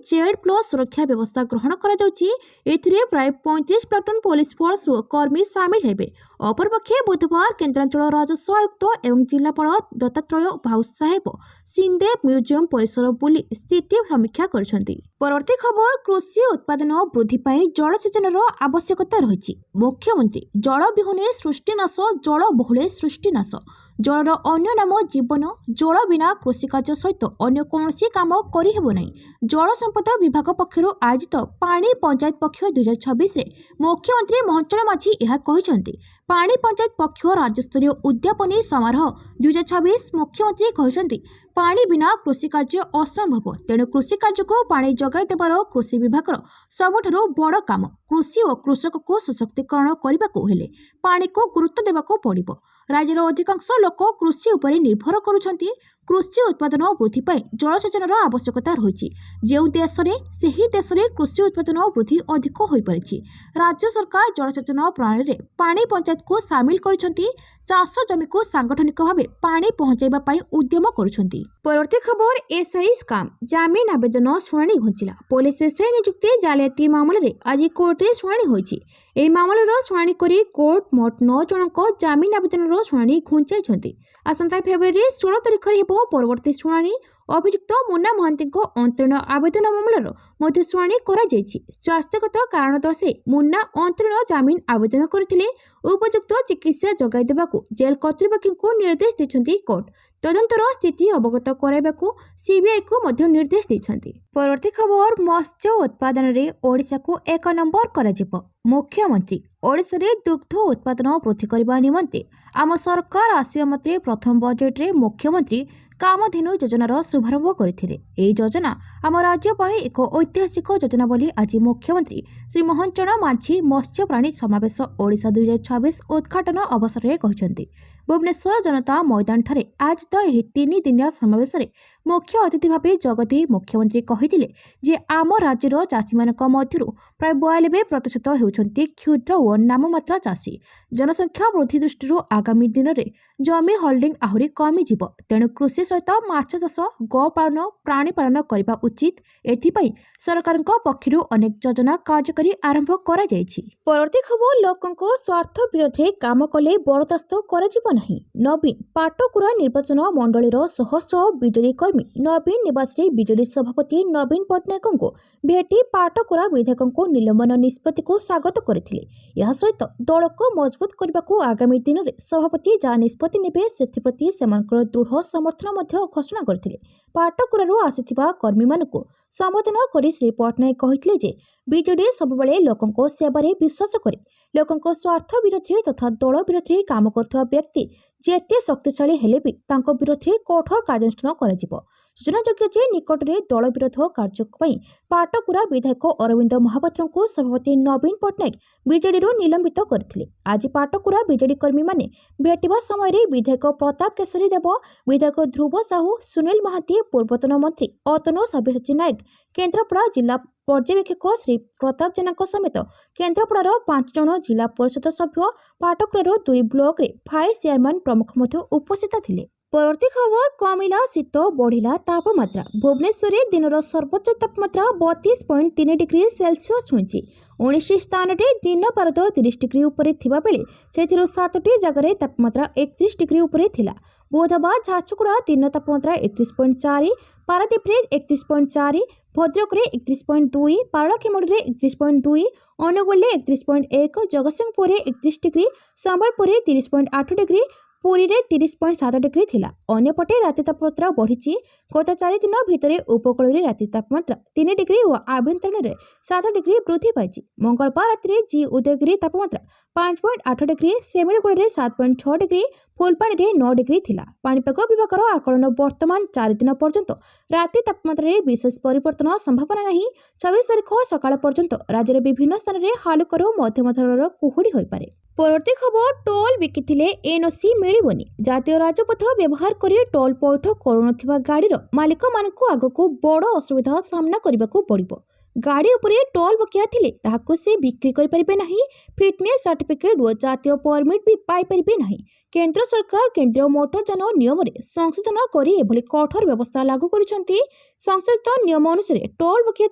Z+ सुरक्षा व्यवस्था ग्रहण करा जाउछि। एथिरे प्राय 35 प्लाटून पुलिस फोर्स व कर्मी सामिल हेबे। अपरपक्षे बुधवार केन्द्रांचल राजस्व आयुक्त एवं जिलापाल दत्तात्रय भाउसाहेब सिंदे म्यूजियम परिसर बुली स्थिति समीक्षा करछंती। परवर्ती खबर कृषि उत्पादन वृद्धि पाई जलसेचनर आवश्यकता रही। मुख्यमंत्री जल विहुने सृष्टिनाश जल बहुले सृष्टिनाश। जलर अन्य नाम जीवन। जल बिना कृषि कार्य सहित अन्य कौनसी काम करिहेबो नहीं। जल संपद विभाग पक्षरु आयोजित पानी पंचायत पक्ष 2026 रे मुख्यमंत्री मोहन चरण माझी यह कहछंती। पानी पंचायत पक्ष राज्यस्तरीय उद्यापनी समारोह 2026 मुख्यमंत्री कहछंती पानी बिना कृषि कार्य असंभव। तेणु कृषि कार्य को पानी जगाई देबार कृषि विभाग सबुठारु बड़ काम। कृषि और कृषक को सशक्तिकरण करने को हेले पानी को गुरुत्व देबाको पड़िबो। राज्यर अधिकांश लोक कृषि उपरे निर्भर करुछंती। कृषि उत्पादन वृद्धि पाई जलसेचनर आवश्यकता रही। जो देश में कृषि उत्पादन वृद्धि अधिक हो पारिछि। राज्य सरकार जलसेचन प्रणाली रे पानी पंचायत को सामिल करिछंती। चाष जमी को सांगठनिक भाव पानी पहुंचाइबा पाई उद्यम करुछंती। परवर्ती खबर एसआई स्काम जामिन आवेदन शुणाणी घुंचिला। पुलिस एसआई नियुक्ति जालियाती मामला रे आज कोर्ट रे शुणाणी होईछि। एही मामलार शुणाणी करी कोर्ट मोट 9 जनक जामिन आवेदनर शुणाणी घुंचाइछंती। आसंता फेब्रुआरी 16 तारिख रे हेबो परवर्ती शुणाणी। अभियुक्त मुन्ना महांती अंतरीण आवेदन मामलार मध्य शुणाणी करा जायछि। स्वास्थ्यगत कारण दर्शाई मुन्ना अंतरीण जामिन आवेदन करथिले। उपयुक्त चिकित्सा जगाई देबाकू जेल कर्तृपक्ष निर्देश दैछंती कोर्ट। तदंतर स्थिति अवगत कराइबाकू सीबीआई को मध्य निर्देश दैछंती। परवर्ती खबर मत्स्य उत्पादन रे ओडिशा को 1 नंबर कराजिबो। मुख्यमंत्री ओडिशा रे दुग्ध उत्पादन वृद्धि करने निमंते आम सरकार आसिया मते प्रथम बजेट रे मुख्यमंत्री कामधेनु योजनार शुभारंभ करथिले। एही योजना आम राज्य पई एक ऐतिहासिक योजना बोली आज मुख्यमंत्री श्री मोहन चरण माझी मत्स्य प्राणी समावेश ओडिशा 2026 उद्घाटन अवसर में कहछंती। भुवनेश्वर जनता मैदान ठारे आयोजित एही 3 दिनिया समावेश रे मुख्य अतिथि भाव जगती मुख्यमंत्री कहिथिले जे आम राज्यर चाषी मानक मध्यरु प्राय 92% हेउछंती क्षुद्र और नाममात्र चाषी। जनसंख्या वृद्धि दृष्टि आगामी दिन में जमी होल्डिंग आहुरी कमी जीव। तेणु कृषि सहित माछ चाष गोपालन प्राणी पालन करने उचित। एथिपाई सरकार पक्षरु अनेक योजना कार्यकारी आरंभ करा जायछि। परवर्ती खबर लोकंको स्वार्थ विरोध काम कले बरदास्त करा नहीं। नवीन पाटकुरा निर्वाचन मंडलीर शह शह बीजेडी कर्मी नवीन निवास बीजेडी सभापति नवीन पट्टनायक भेटी पाटकुरा विधायकों निलंबन निष्पत्ति को स्वागत ସ୍ୱାଗତ କରିଥିଲେ। ଏହା ସହିତ ଦଳକୁ ମଜବୁତ କରିବାକୁ ଆଗାମୀ ଦିନରେ ସଭାପତି ଯାହା ନିଷ୍ପତ୍ତି ନେବେ ସେଥିପ୍ରତି ସେମାନଙ୍କର ଦୃଢ଼ ସମର୍ଥନ ମଧ୍ୟ ଘୋଷଣା କରିଥିଲେ। ପାଟକୁରାରୁ ଆସିଥିବା କର୍ମୀମାନଙ୍କୁ ସମ୍ବୋଧନ କରି ଶ୍ରୀ ପଟ୍ଟନାୟକ କହିଥିଲେ ଯେ ବିଜେଡି ସବୁବେଳେ ଲୋକଙ୍କ ସେବାରେ ବିଶ୍ୱାସ କରେ। ଲୋକଙ୍କ ସ୍ୱାର୍ଥ ବିରୋଧୀ ତଥା ଦଳ ବିରୋଧୀ କାମ କରୁଥିବା ବ୍ୟକ୍ତି ଯେତେ ଶକ୍ତିଶାଳୀ ହେଲେ ବି ତାଙ୍କ ବିରୋଧରେ କଠୋର କାର୍ଯ୍ୟାନୁଷ୍ଠାନ କରାଯିବ। ସୂଚନାଯୋଗ୍ୟ ଯେ ନିକଟରେ ଦଳ ବିରୋଧ କାର୍ଯ୍ୟ ପାଇଁ ପାଟକୁରା ବିଧାୟକ ଅରବିନ୍ଦ ମହାପାତ୍ରଙ୍କୁ ସଭାପତି ନବୀନ ପଟ୍ଟନାୟକ ବିଜେଡିରୁ ନିଲମ୍ବିତ କରିଥିଲେ। ଆଜି ପାଟକୁରା ବିଜେଡି କର୍ମୀମାନେ ଭେଟିବା ସମୟରେ ବିଧାୟକ ପ୍ରତାପ କେଶରୀ ଦେବ, ବିଧାୟକ ଧ୍ରୁବ ସାହୁ, ସୁନୀଲ ମହାନ୍ତି, ପୂର୍ବତନ ମନ୍ତ୍ରୀ ଅତନୁ ସବ୍ୟସାଚୀ ନାୟକ, କେନ୍ଦ୍ରାପଡ଼ା ଜିଲ୍ଲା ପର୍ଯ୍ୟବେକ୍ଷକ ଶ୍ରୀ ପ୍ରତାପ ଜେନାଙ୍କ ସମେତ କେନ୍ଦ୍ରାପଡ଼ାର 5 ଜଣ ଜିଲ୍ଲା ପରିଷଦ ସଭ୍ୟ, ପାଟକୁରାର 2 ବ୍ଲକରେ ଭାଇସ୍ ଚେୟାରମ୍ୟାନ ପ୍ରମୁଖ ମଧ୍ୟ ଉପସ୍ଥିତ ଥିଲେ। ପରବର୍ତ୍ତୀ ଖବର, କମିଲା ଶୀତ, ବଢ଼ିଲା ତାପମାତ୍ରା। ଭୁବନେଶ୍ୱରରେ ଦିନର ସର୍ବୋଚ୍ଚ ତାପମାତ୍ରା 32.3 ଡିଗ୍ରୀ ସେଲସିୟସ୍ ଛୁଇଁଛି। 19 ସ୍ଥାନରେ ଦିନ ପାରଦ 30 ଡିଗ୍ରୀ ଉପରେ ଥିବାବେଳେ ସେଥିରୁ 7ଟି ଜାଗାରେ ତାପମାତ୍ରା 31 ଡିଗ୍ରୀ ଉପରେ ଥିଲା। ବୁଧବାର ଝାରସୁଗୁଡ଼ା ଦିନ ତାପମାତ୍ରା 31.4, ପାରାଦୀପରେ 31.4, ଭଦ୍ରକରେ 31.2, ପାରଳାଖେମୁଣ୍ଡିରେ 31.2, ଅନୁଗୁଳରେ 31.1, ଜଗତସିଂହପୁରରେ 31 ଡିଗ୍ରୀ, ସମ୍ବଲପୁରରେ 30.8 ଡିଗ୍ରୀ, ପୁରୀରେ 30.7 ଡିଗ୍ରୀ ଥିଲା। ଅନ୍ୟପଟେ ରାତି ତାପମାତ୍ରା ବଢ଼ିଛି। ଗତ 4 ଦିନ ଭିତରେ ଉପକୂଳରେ ରାତି ତାପମାତ୍ରା 3 ଡିଗ୍ରୀ ଓ ଆଭ୍ୟନ୍ତରୀଣରେ 7 ଡିଗ୍ରୀ ବୃଦ୍ଧି ପାଇଛି। ମଙ୍ଗଳବାର ରାତିରେ ଜି ଉଦୟଗିରି ତାପମାତ୍ରା 5.8 ଡିଗ୍ରୀ, ସେମିଳିଗୁଡ଼ାରେ 7.6 ଡିଗ୍ରୀ, ଫୁଲବାଣୀରେ 9 ଡିଗ୍ରୀ ଥିଲା। ପାଣିପାଗ ବିଭାଗର ଆକଳନ ବର୍ତ୍ତମାନ 4 ଦିନ ପର୍ଯ୍ୟନ୍ତ ରାତି ତାପମାତ୍ରାରେ ବିଶେଷ ପରିବର୍ତ୍ତନ ସମ୍ଭାବନା ନାହିଁ। 26 ତାରିଖ ସକାଳ ପର୍ଯ୍ୟନ୍ତ ରାଜ୍ୟର ବିଭିନ୍ନ ସ୍ଥାନରେ ହାଲୁକାରୁ ମଧ୍ୟମ ଧରଣର କୁହୁଡ଼ି ହୋଇପାରେ। ପରବର୍ତ୍ତୀ ଖବର, ଟୋଲ୍ ବିକିଥିଲେ ଏନ୍ଓସି ମିଳିବନି। ଜାତୀୟ ରାଜପଥ ବ୍ୟବହାର କରି ଟୋଲ୍ ପୈଠ କରୁନଥିବା ଗାଡ଼ିର ମାଲିକମାନଙ୍କୁ ଆଗକୁ ବଡ଼ ଅସୁବିଧା ସାମ୍ନା କରିବାକୁ ପଡ଼ିବ। ଗାଡ଼ି ଉପରେ ଟୋଲ୍ ବକେୟା ଥିଲେ ତାହାକୁ ସେ ବିକ୍ରି କରିପାରିବେ ନାହିଁ। ଫିଟନେସ୍ ସାର୍ଟିଫିକେଟ୍ ଓ ଜାତୀୟ ପରମିଟ୍ ବି ପାଇପାରିବେ ନାହିଁ। କେନ୍ଦ୍ର ସରକାର କେନ୍ଦ୍ରୀୟ ମୋଟରଯାନ ନିୟମରେ ସଂଶୋଧନ କରି ଏଭଳି କଠୋର ବ୍ୟବସ୍ଥା ଲାଗୁ କରିଛନ୍ତି। ସଂଶୋଧିତ ନିୟମ ଅନୁସାରେ ଟୋଲ୍ ବକେୟା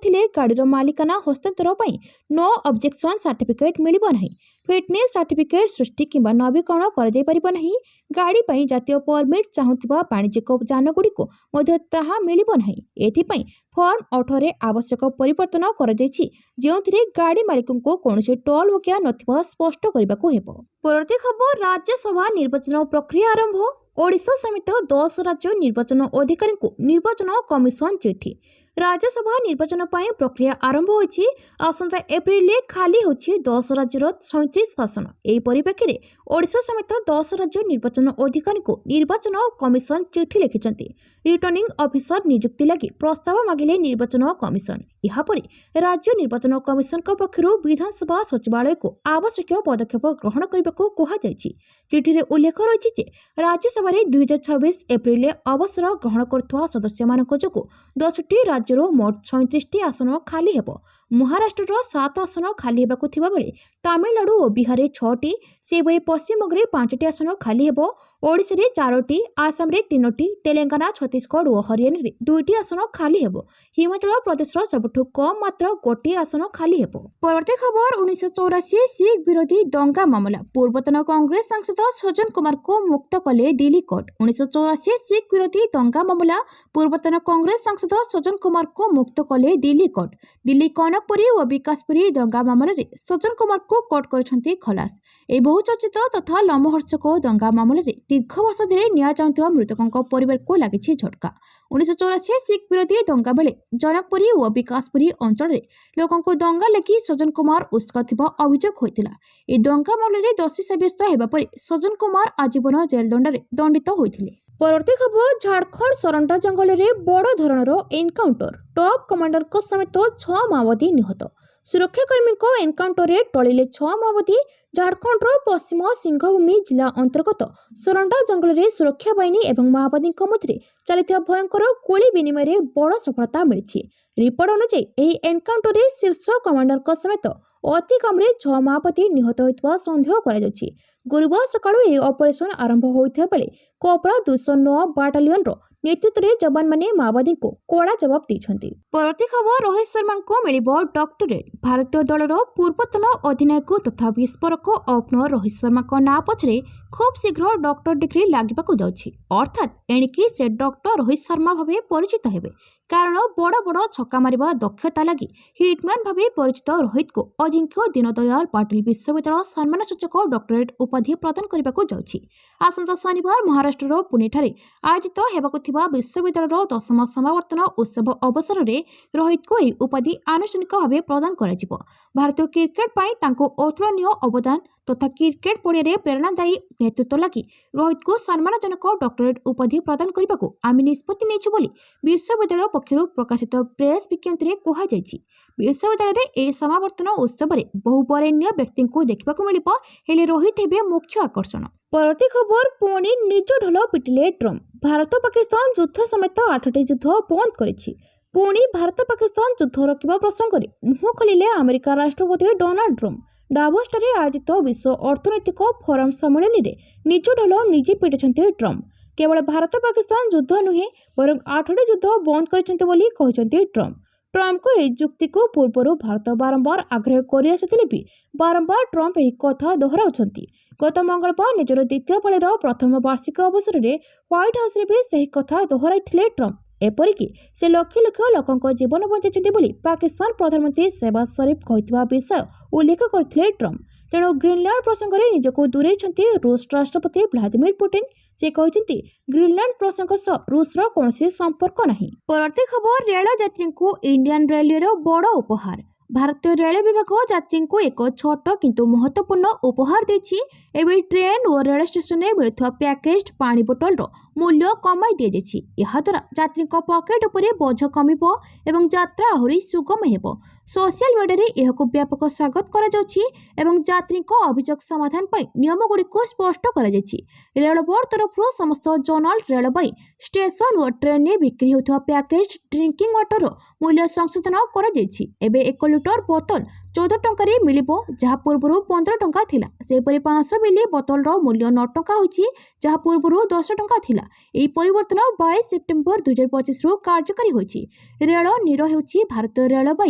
ଥିଲେ ଗାଡ଼ିର ମାଲିକାନା ହସ୍ତାନ୍ତର ପାଇଁ ନୋ ଅବଜେକ୍ସନ୍ ସାର୍ଟିଫିକେଟ୍ ମିଳିବ ନାହିଁ। ଫିଟନେସ୍ ସାର୍ଟିଫିକେଟ୍ ସୃଷ୍ଟି କିମ୍ବା ନବୀକରଣ କରାଯାଇ ପାରିବ ନାହିଁ। ଗାଡ଼ି ପାଇଁ ଜାତୀୟ ପରମିଟ୍ ଚାହୁଁଥିବା ବାଣିଜ୍ୟିକ ଯାନଗୁଡ଼ିକୁ ମଧ୍ୟ ତାହା ମିଳିବ ନାହିଁ। ଏଥିପାଇଁ ଫର୍ମ 18ରେ ଆବଶ୍ୟକ ପରିବର୍ତ୍ତନ କରାଯାଇଛି, ଯେଉଁଥିରେ ଗାଡ଼ି ମାଲିକଙ୍କୁ କୌଣସି ଟୋଲ୍ ବକେୟା ନଥିବା ସ୍ପଷ୍ଟ କରିବାକୁ ହେବ। ପରବର୍ତ୍ତୀ ଖବର, ରାଜ୍ୟସଭା ନିର୍ବାଚନ ପ୍ରକ୍ରିୟା ଆରମ୍ଭ। ଓଡ଼ିଶା ସମେତ 10 ରାଜ୍ୟ ନିର୍ବାଚନ ଅଧିକାରୀଙ୍କୁ ନିର୍ବାଚନ କମିଶନ ଚିଠି। ରାଜ୍ୟସଭା ନିର୍ବାଚନ ପାଇଁ ପ୍ରକ୍ରିୟା ଆରମ୍ଭ ହୋଇଛି। ଆସନ୍ତା ଏପ୍ରିଲରେ ଖାଲି ହେଉଛି 10 ରାଜ୍ୟର 37 ଆସନ। ଏହି ପରିପ୍ରେକ୍ଷୀରେ ଓଡ଼ିଶା ସମେତ 10 ରାଜ୍ୟ ନିର୍ବାଚନ ଅଧିକାରୀଙ୍କୁ ନିର୍ବାଚନ କମିଶନ ଚିଠି ଲେଖିଛନ୍ତି। ରିଟର୍ଣ୍ଣିଂ ଅଫିସର ନିଯୁକ୍ତି ଲାଗି ପ୍ରସ୍ତାବ ମାଗିଲେ ନିର୍ବାଚନ କମିଶନ। ଏହାପରେ ରାଜ୍ୟ ନିର୍ବାଚନ କମିଶନଙ୍କ ପକ୍ଷରୁ ବିଧାନସଭା ସଚିବାଳୟକୁ ଆବଶ୍ୟକୀୟ ପଦକ୍ଷେପ ଗ୍ରହଣ କରିବାକୁ କୁହାଯାଇଛି। ଚିଠିରେ ଉଲ୍ଲେଖ ରହିଛି ଯେ ରାଜ୍ୟସଭାରେ 2026 ଏପ୍ରିଲରେ ଅବସର ଗ୍ରହଣ କରୁଥିବା ସଦସ୍ୟମାନଙ୍କ ଯୋଗୁଁ 10ଟି ରାଜ୍ୟରୁ ମୋଟ 37ଟି ଆସନ ଖାଲି ହେବ। ମହାରାଷ୍ଟ୍ରର 7 ଆସନ ଖାଲି ହେବାକୁ ଥିବାବେଳେ ତାମିଲନାଡୁ ଓ ବିହାରରେ 6ଟି, ସେହିପରି ପଶ୍ଚିମବଙ୍ଗରେ 5ଟି ଆସନ ଖାଲି ହେବ। ଓଡ଼ିଶାରେ 4ଟି, ଆସାମରେ 3ଟି, ତେଲେଙ୍ଗାନା, ଛତିଶଗଡ଼ ଓ ହରିୟାଣାରେ 2ଟି ଆସନ ଖାଲି ହେବ। ହିମାଚଳ ପ୍ରଦେଶର ସବୁଠୁ କମ୍ ମାତ୍ର 1ଟିଏ ଆସନ ଖାଲି ହେବ। ପରବର୍ତ୍ତୀ ଖବର, 1984 ଶିଖ୍ ବିରୋଧୀ ଦଙ୍ଗା ମାମଲା। ପୂର୍ବତନ କଂଗ୍ରେସ ସାଂସଦ ସଜ୍ଜନ କୁମାରଙ୍କୁ ମୁକ୍ତ କଲେ ଦିଲ୍ଲୀ କୋର୍ଟ। 1984 ଶିଖ୍ ବିରୋଧୀ ଦଙ୍ଗା ମାମଲା। ପୂର୍ବତନ କଂଗ୍ରେସ ସାଂସଦ ସଜ୍ଜନ କୁମାରଙ୍କୁ ମୁକ୍ତ କଲେ ଦିଲ୍ଲୀ କୋର୍ଟ। ଦିଲ୍ଲୀ କନକପୁରୀ ଓ ବିକାଶପୁରୀ ଦଙ୍ଗା ମାମଲାରେ ସଜ୍ଜନ କୁମାରଙ୍କୁ କୋର୍ଟ କରିଛନ୍ତି ଖଲାସ। ଏହି ବହୁଚର୍ଚ୍ଚିତ ତଥା ଲୋମହର୍ଷକ ଦଙ୍ଗା ମାମଲାରେ ଦୀର୍ଘ ବର୍ଷ ଧରି ନିଆଁ ଚାହୁଁଥିବା ମୃତକଙ୍କ ପରିବାରକୁ ଲାଗିଛି ଝଟକା। 1984 ଶିଖ୍ ବିରୋଧୀ ଦଙ୍ଗା ବେଳେ ଜନକପୁରୀ ଓ ବିକାଶପୁରୀ ଅଞ୍ଚଳରେ ଲୋକଙ୍କୁ ଦଙ୍ଗା ଲାଗି ସଜ୍ଜନ କୁମାର ଉସ୍କାଉଥିବା ଅଭିଯୋଗ ହୋଇଥିଲା। ଏହି ଦଙ୍ଗା ମାମଲାରେ ଦୋଷୀ ସାବ୍ୟସ୍ତ ହେବା ପରେ ସଜ୍ଜନ କୁମାର ଆଜୀବନ ଜେଲ୍ ଦଣ୍ଡରେ ଦଣ୍ଡିତ ହୋଇଥିଲେ। ପରବର୍ତ୍ତୀ ଖବର, ଝାଡ଼ଖଣ୍ଡ ସରଣ୍ଡା ଜଙ୍ଗଲରେ ବଡ଼ ଧରଣର ଏନ୍କାଉଣ୍ଟର। ଟପ୍ କମାଣ୍ଡରଙ୍କ ସମେତ 6 ମାଓବାଦୀ ନିହତ। ସୁରକ୍ଷାକର୍ମୀଙ୍କ ଏନ୍କାଉଣ୍ଟରରେ ଟଳିଲେ 6 ମାଓବାଦୀ। ଝାଡ଼ଖଣ୍ଡର ପଶ୍ଚିମ ସିଂହଭୂମି ଜିଲ୍ଲା ଅନ୍ତର୍ଗତ ସରଣ୍ଡା ଜଙ୍ଗଲରେ ସୁରକ୍ଷା ବାହିନୀ ଏବଂ ମାଓବାଦୀଙ୍କ ମଧ୍ୟରେ ଚାଲିଥିବା ଭୟଙ୍କର ଗୁଳି ବିନିମୟରେ ବଡ଼ ସଫଳତା ମିଳିଛି। ରିପୋର୍ଟ ଅନୁଯାୟୀ ଏହି ଏନ୍କାଉଣ୍ଟରରେ ଶୀର୍ଷ କମାଣ୍ଡରଙ୍କ ସମେତ ଅତି କମ୍ରେ 6 ମାଓବାଦୀ ନିହତ ହୋଇଥିବା ସନ୍ଦେହ କରାଯାଉଛି। ଗୁରୁବାର ସକାଳୁ ଏହି ଅପରେସନ ଆରମ୍ଭ ହୋଇଥିବା ବେଳେ କୋବ୍ରା 209 ବାଟାଲିୟନର ନେତୃତ୍ୱରେ ଯବାନମାନେ ମାଓବାଦୀଙ୍କୁ କଡ଼ା ଜବାବ ଦେଇଛନ୍ତି। ପରବର୍ତ୍ତୀ ଖବର, ରୋହିତ ଶର୍ମାଙ୍କୁ ମିଳିବ ଡକ୍ଟରେଟ୍। ଭାରତୀୟ ଦଳର ପୂର୍ବତନ ଅଧିନାୟକ ତଥା ବିସ୍ଫୋରକ ଓପନର ରୋହିତ ଶର୍ମାଙ୍କ ନାଁ ପଛରେ खूब शीघ्र डॉक्टर डिग्री लागिबाकु जाउछि अर्थात एणिकी से डॉक्टर रोहित शर्मा भावे परिचित हेबे कारण बड़ बड़ छक्का मारिबा दक्षता लागि हिटमैन भावे परिचित रोहित को अजिंक्य दीनदयाल पाटिल विश्वविद्यालय सम्मानसूचक डॉक्टरेट उपाधि प्रदान करबाकु जाउछि। आसंता शनिवार महाराष्ट्रर पुणेठारे आयोजित हेबाकु थिबा विश्वविद्यालयर 10म समावर्तन उत्सव अवसर में रोहित को यह उपाधि आनुष्ठानिक भावे प्रदान कराजिबो। भारतीय क्रिकेट पाई तांको अतुलनीय अवदान तथा क्रिकेट पड़िया प्रेरणादायी नेतृत्व लगी रोहित को सम्मानजनक डॉक्टरेट उपाधि प्रदान करने को आम निष्पत्ति नहीं बोली विश्वविद्यालय पक्षर प्रकाशित प्रेस विज्ञप्ति में कहुଯାଇଛି। विश्वविद्यालय ए समावर्तन उत्सव में बहु बरेण्य व्यक्ति को देखा मिलिबो हेले रोहित हेबे मुख्य आकर्षण। परवर्ती खबर पुणी निज ढोल पिटिले ट्रम्प। भारत पाकिस्तान युद्ध समेत 8टी युद्ध बंद करिछि। पुणी भारत पाकिस्तान युद्ध रोकवा प्रसंग में मुह खोलिले अमेरिका राष्ट्रपति डोनाल्ड ट्रम्प। डाभोसଠାରେ आयोजित विश्व अर्थनैतिक फोरम सम्मेलन में निज ढोल निजे पिटिछन्ते ट्रम्प। केवल भारत पाकिस्तान युद्ध नुहे बरं 8टी युद्ध बंद करिसेंते बोली कहिसेंते ट्रम्प। ट्रम्प को यह जुक्ति को पूर्व भारत बारंबार आग्रह कर भी बारंबार ट्रम्प यह कथा दोहराउछन्ति। गत मंगलवार निजर द्वितीय पाळीर प्रथम वार्षिक अवसर में व्हाइट हाउस रे भी सही कथा दोहराइथिले ट्रम्प। एपरिकी से लक्ष लक्ष लोकों जीवन बचाई बोली पाकिस्तान प्रधानमंत्री शहबाज शरीफ कहिथिबा विषय उल्लेख करथिले ट्रम्प। तेणु ग्रीनलैंड प्रसंग में निजको दूरेइछन्ति रूस राष्ट्रपति व्लादिमीर पुतिन। से कहते ग्रीनलैंड प्रसंग सह रूसर कौनसी संपर्क नहीं। परवर्ती खबर रेल यात्री को इंडियन रेलवे बड़ उपहार। भारतीय रेल विभाग यात्री को एक छोट किंतु महत्वपूर्ण उपहार देछि। एवं ट्रेन और रेल स्टेशन में मिलुवा पैकेज पानी बोतल मूल्य कमाई दि जाइछि। यह द्वारा यात्री पकेट उपरे बोझ कमिबो एवं यात्रा आहुरी सुगम हेबो। सोशल मीडिया रे यहको व्यापक स्वागत करा जाउछि एवं यात्री अभियोग समाधान पई नियम गुडी को स्पष्ट करा जाइछि। रेल बोर्ड तरफ समस्त जोनल रेलवे स्टेशन और ट्रेन में बिक्री होता पैकेज ड्रिंकिंग वाटर मूल्य संशोधन करा जाइछि। एबे 1 लिटर बोतल 14 टंका रे मिलिबो जहाँ पूर्व 15 टंका थिला। सेपरि 500 मिली बोतल मूल्य 9 टंका होइछि जहाँ पूर्व 10 टंका थिला। एही परिवर्तन 22 सेप्टेम्बर 2025 रु कार्यकारी होइछि। रेल नीर हेउछि भारतीय रेलवे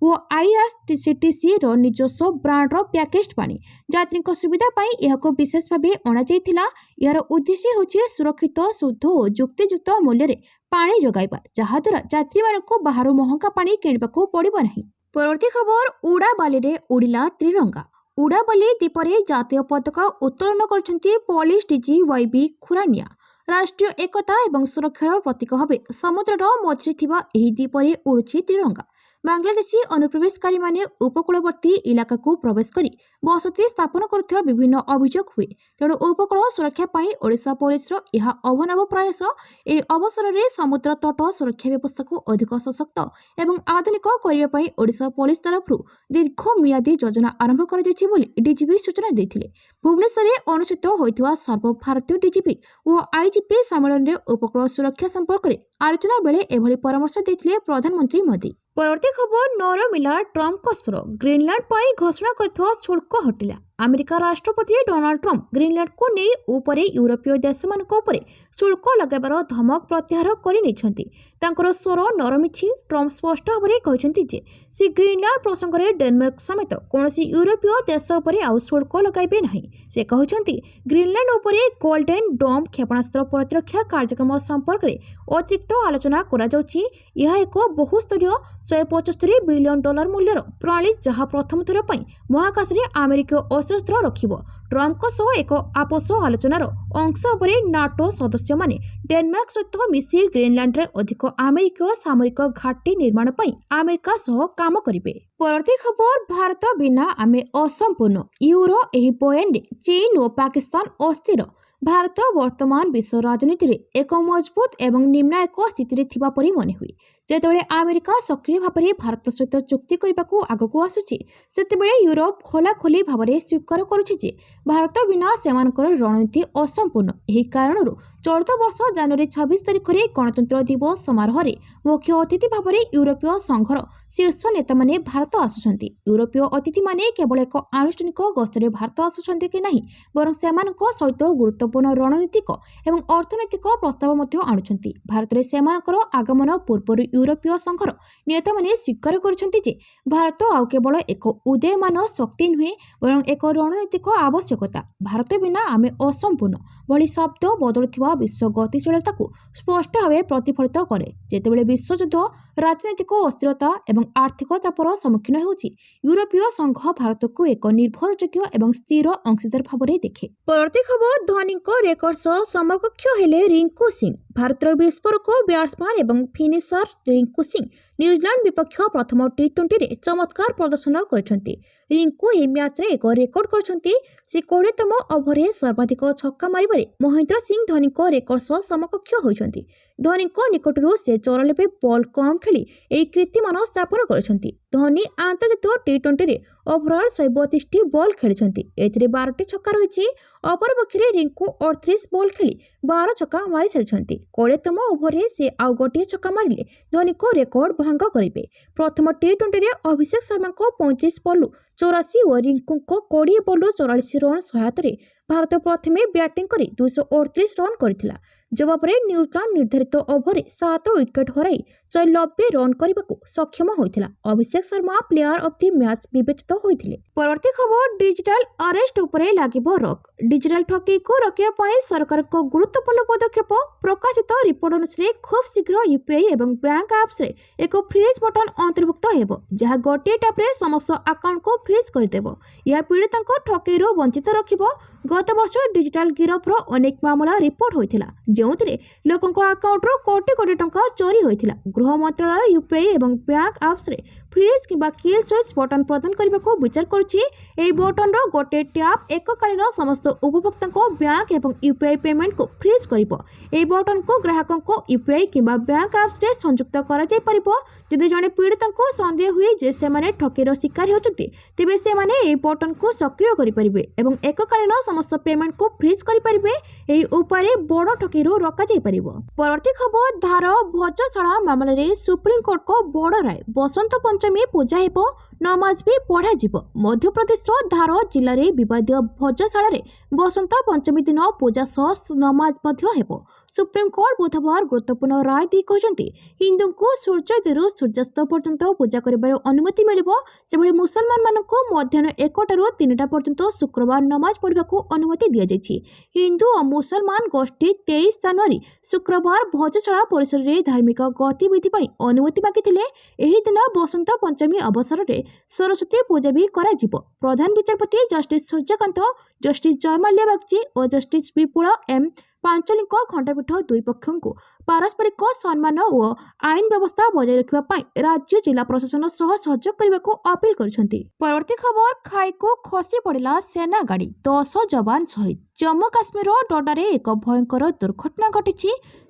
और आईआरसीटीसी रो निजस्व ब्रांड रो पैकेज पानी। यात्री सुविधा पाई यहको विशेष भावे अणा जाइथिला। यार उद्देश्य होछि सुरक्षित शुद्ध और युक्तियुक्त मूल्य रे पानी जगाइबा जहाँ द्वारा यात्री मानक बाहर महंगा पानी किणबाकू पड़िबो नहीं। परवर्ती खबर उड़ाबाली रे उड़िला त्रिरंगा। उड़ाबाली द्वीपरे जातीय पताका उत्तोलन करछन्ती पुलिस डीजी वाईबी खुरानिया। राष्ट्रीय एकता एवं सुरक्षार प्रतीक भाव समुद्र मझे थिबा एही द्वीपरे उड़ुछि त्रिरंगा। बांग्लादेशी अनुप्रवेशकारी माने उपकूलवर्ती इलाका को प्रवेश करी बसती स्थापन करुवा विभिन्न अभियोग हुए। तेणु उपकूल सुरक्षा पाई ओडिशा पुलिस यह अभिनव प्रयास। ए अवसर में समुद्र तट सुरक्षा व्यवस्था को अधिक सशक्त एवं आधुनिक करने पाई ओडिशा पुलिस तरफ दीर्घ मियादी योजना आरंभ कर डीजीपी सूचना देथिले। भुवनेश्वर में अनुष्ठित होइथिबा सर्वभारतीय डीजीपी और आईजीपी सम्मेलन में उपकूल सुरक्षा संपर्क में आलोचना बेले एभली परामर्श देथिले प्रधानमंत्री मोदी। परवर्ती खबर नर मिला ट्रम्प कसर। ग्रीनलैंड पाई घोषणा करथिबा शुल्क हटिला। अमेरिका राष्ट्रपति डोनाल्ड ट्रम्प ग्रीनलैंड को नहीं उपरे यूरोपीय देश मानक उपरे शुल्क लगाइबार धमक प्रत्याहार करिनेछन्ति। तांकर स्वर नरमिछि। ट्रम्प स्पष्ट भाବରେ कहछन्ति जे से ग्रीनलैंड प्रसंग में डेनमार्क समेत कौनसी यूरोपीय देश उपरे आउ शुल्क लगाइबे नहीं। से कहछन्ति ग्रीनलैंड उपरे गोल्डन डोम क्षेपणास्त्र प्रतिरक्षा कार्यक्रम संपर्क में अतिरिक्त आलोचना करा जाउछि। यह एक बहुस्तरीय $175 बिलियन मूल्यर प्रणाली जहाँ प्रथम थर पर महाकाश में अमेरिका अस्त्र रखिब। ट्रम्प एक आपस आलोचनार अंश भाव नाटो सदस्य माने डेनमार्क सहित मिसी ग्रीनलैंड रे अधिक अमेरिकीय सामरिक घाटी निर्माण पर अमेरिका सह काम करिवे। परवर्ती खबर भारत बिना आमे असंपूर्ण। यूरो एही बयान चीन और पाकिस्तान अस्थिर। भारत वर्तमान विश्व राजनीति रे एक मजबूत एवं निर्णायक स्थिति थिबा परि मने हुई। जेतेबेले अमेरिका सक्रिय भाव में भारत सहित चुक्ति करने आगक आसुची सेतेबेले यूरोप खोलाखोली भाव में स्वीकार करुछि जे भारत बिना सेमानकर रणनीति असंपूर्ण। एही कारणरू चलित वर्ष जनवरी 26 तारिख में गणतंत्र दिवस समारोह में मुख्य अतिथि भाव में यूरोपीय संघर शीर्ष नेता माने भारत आसुछन्ति। यूरोपीय अतिथि माने केवल एक आनुष्ठानिक गस्तरे भारत आसुछन्ति कि नहीं बरं सेमानक सहित गुरुत्वपूर्ण रणनीतिक एवं अर्थनैतिक प्रस्ताव मध्य आणुछन्ति। भारत में सेमानकर आगमन पूर्व यूरोपीय संघर नेता माने स्वीकार करुछन्ति जे भारत आउ केवल एक उदयमान शक्ति नुहे बरं एक रणनीतिक आवश्यकता। भारत बिना आमे असंपूर्ण भली शब्द बदलुथिबा विश्व गतिशीलता को स्पष्ट भाव प्रतिफलित करे। जेतेबेले विश्वयुद्ध राजनैतिक अस्थिरता एवं आर्थिक चापर सम्मुखीन होउछि यूरोपीय संघ भारत को एक निर्भरयोग्य एवं स्थिर अंशीदार भाव देखे। परवर्ती खबर धोनी रेकर्ड सह समकक्ष हेले रिंकू सिंह। भारतर विस्फोरक बैट्समैन एवं फिनिशर रिंकू सिंह न्यूजीलैंड विपक्ष प्रथम टी20 रे चमत्कार प्रदर्शन करछन्ति। रिंकू ए मैच रे एक रेकर्ड करछन्ति। से 20तम ओभर रे सर्वाधिक छक्का मारिबारे महेंद्र सिंह धोनी को रेकर्ड सह समकक्ष होइछन्ति। धोनी को निकटरू से 94 बॉल कम खेली एई कीर्तिमान स्थापन करछन्ति। धोनी आंतर्जातीय टी20 रे ओभरऑल 132 बॉल खेलिछन्ति। एथिरे 12टी छक्का रहिछि। अपर पक्षरे रिंकू 38 बॉल खेली 12 छक्का मारि सारिछन्ति। 20तम ओभर रे से आउ गोटिए छक्का मारिले धोनी को रेकर्ड भंग करिबे। प्रथम टी20 रे अभिषेक शर्मा को 35 बॉल 84 और रिंकू को 20 बॉल 44 रन सहायता रे भारत प्रथमे बैटिंग करी 238 रन करथिला। जवाब रे न्यूजीलैंड निर्धारित ओभर रे 7 विकेट हराई 94 रन करबाकू सक्षम होइथिला। Abhishek Sharma player of the match विवेचित होइथिले। परवर्ती खबर डिजिटल अरेस्ट उपरे लागिबो रोक। डिजिटल ठगी को रोकिया पई सरकार को गुरुत्वपूर्ण पदक्षेप। प्रकाशित रिपोर्ट अनुसार खूब शीघ्र यूपीआई एवं बैंक एप्स रे एक फ्रीज बटन अंतर्भुक्त हेबो जहा गोटे टैप रे समस्त अकाउंट को फ्रीज कर देबो। यह पीड़ितक ठगीरो वंचित रखिबो। गत वर्ष डिजिटल गिरफ रो अनेक मामला रिपोर्ट होइथिला जेउथिरे लोकक अकाउंट रो कोटी कोटी टंका चोरी होइथिला। गृह मंत्रालय यूपीआई एवं बैंक एप्स रे फ्रीज किबा किल स्विच बटन प्रदान करबाको विचार करूछि। एई बटन रो गोटे टैप एककालीन समस्त उपभोक्ता को बैंक एवं यूपीआई पेमेंट को फ्रीज करिवो। एई बटन को ग्राहकों को यूपीआई किबा बैंक एप्स रे संयुक्त करा जाय परिबो। जदि जने पीड़ित को संदेह हुए जे से माने ठकीर शिकार होचंती तेबे से माने एई बटन को सक्रिय करि परिबे एवं एककालीन समस्त पेमेंट को फ्रीज करि परिबे। एई उपाय बड़ ठकीरो रोका जाय परिबो। परवर्ती खबर धार भोजशाला मामला रे सुप्रीम कोर्ट को बड़ राय। बसंत पंचमी पूजा हेबो नमाज भी पढ़ा जिवो। मध्य प्रदेश रो धार जिल्ला रे विवादित भोजशाला रे बसंत पंचमी दिन पूजा सह नमाज मध्य हेबो। सुप्रीम कोर्ट बुधवार गुरुत्वपूर्ण राय दी कहते हिंदू को सूर्योदय सूर्यास्त पर्यंत पूजा कर अनुमति मिलिबो। सेभଳି मुसलमान मानक मध्याह्न 1टारू 3टा पर्यंत शुक्रवार नमाज पढ़ा अनुमति दि जाइछि। हिंदू और मुसलमान गोष्ठी 23 जनवरी शुक्रवार भोजशाला परिसर रे धार्मिक गतिविधि पई अनुमति मागिथिले। एही दिन बसंत पंचमी अवसर रे सरस्वती पूजा भी करा जिवो। प्रधान विचारपति जस्टिस सूर्यकांत, जस्टिस जयमाल्या बागची और जस्टिस विपुल एम पांचोलीଙ୍କ खंडपीठ दुई पक्षों को पारस्परिक सम्मान और आईन व्यवस्था बजाय रखा राज्य जिला प्रशासन सह सहयोग करने को अपील करछंती। परवर्ती खबर खाई को खसी पड़ा सेना गाड़ी 10 जवान शहीद। जम्मू काश्मीर डोडारे एक भयंकर दुर्घटना घटी।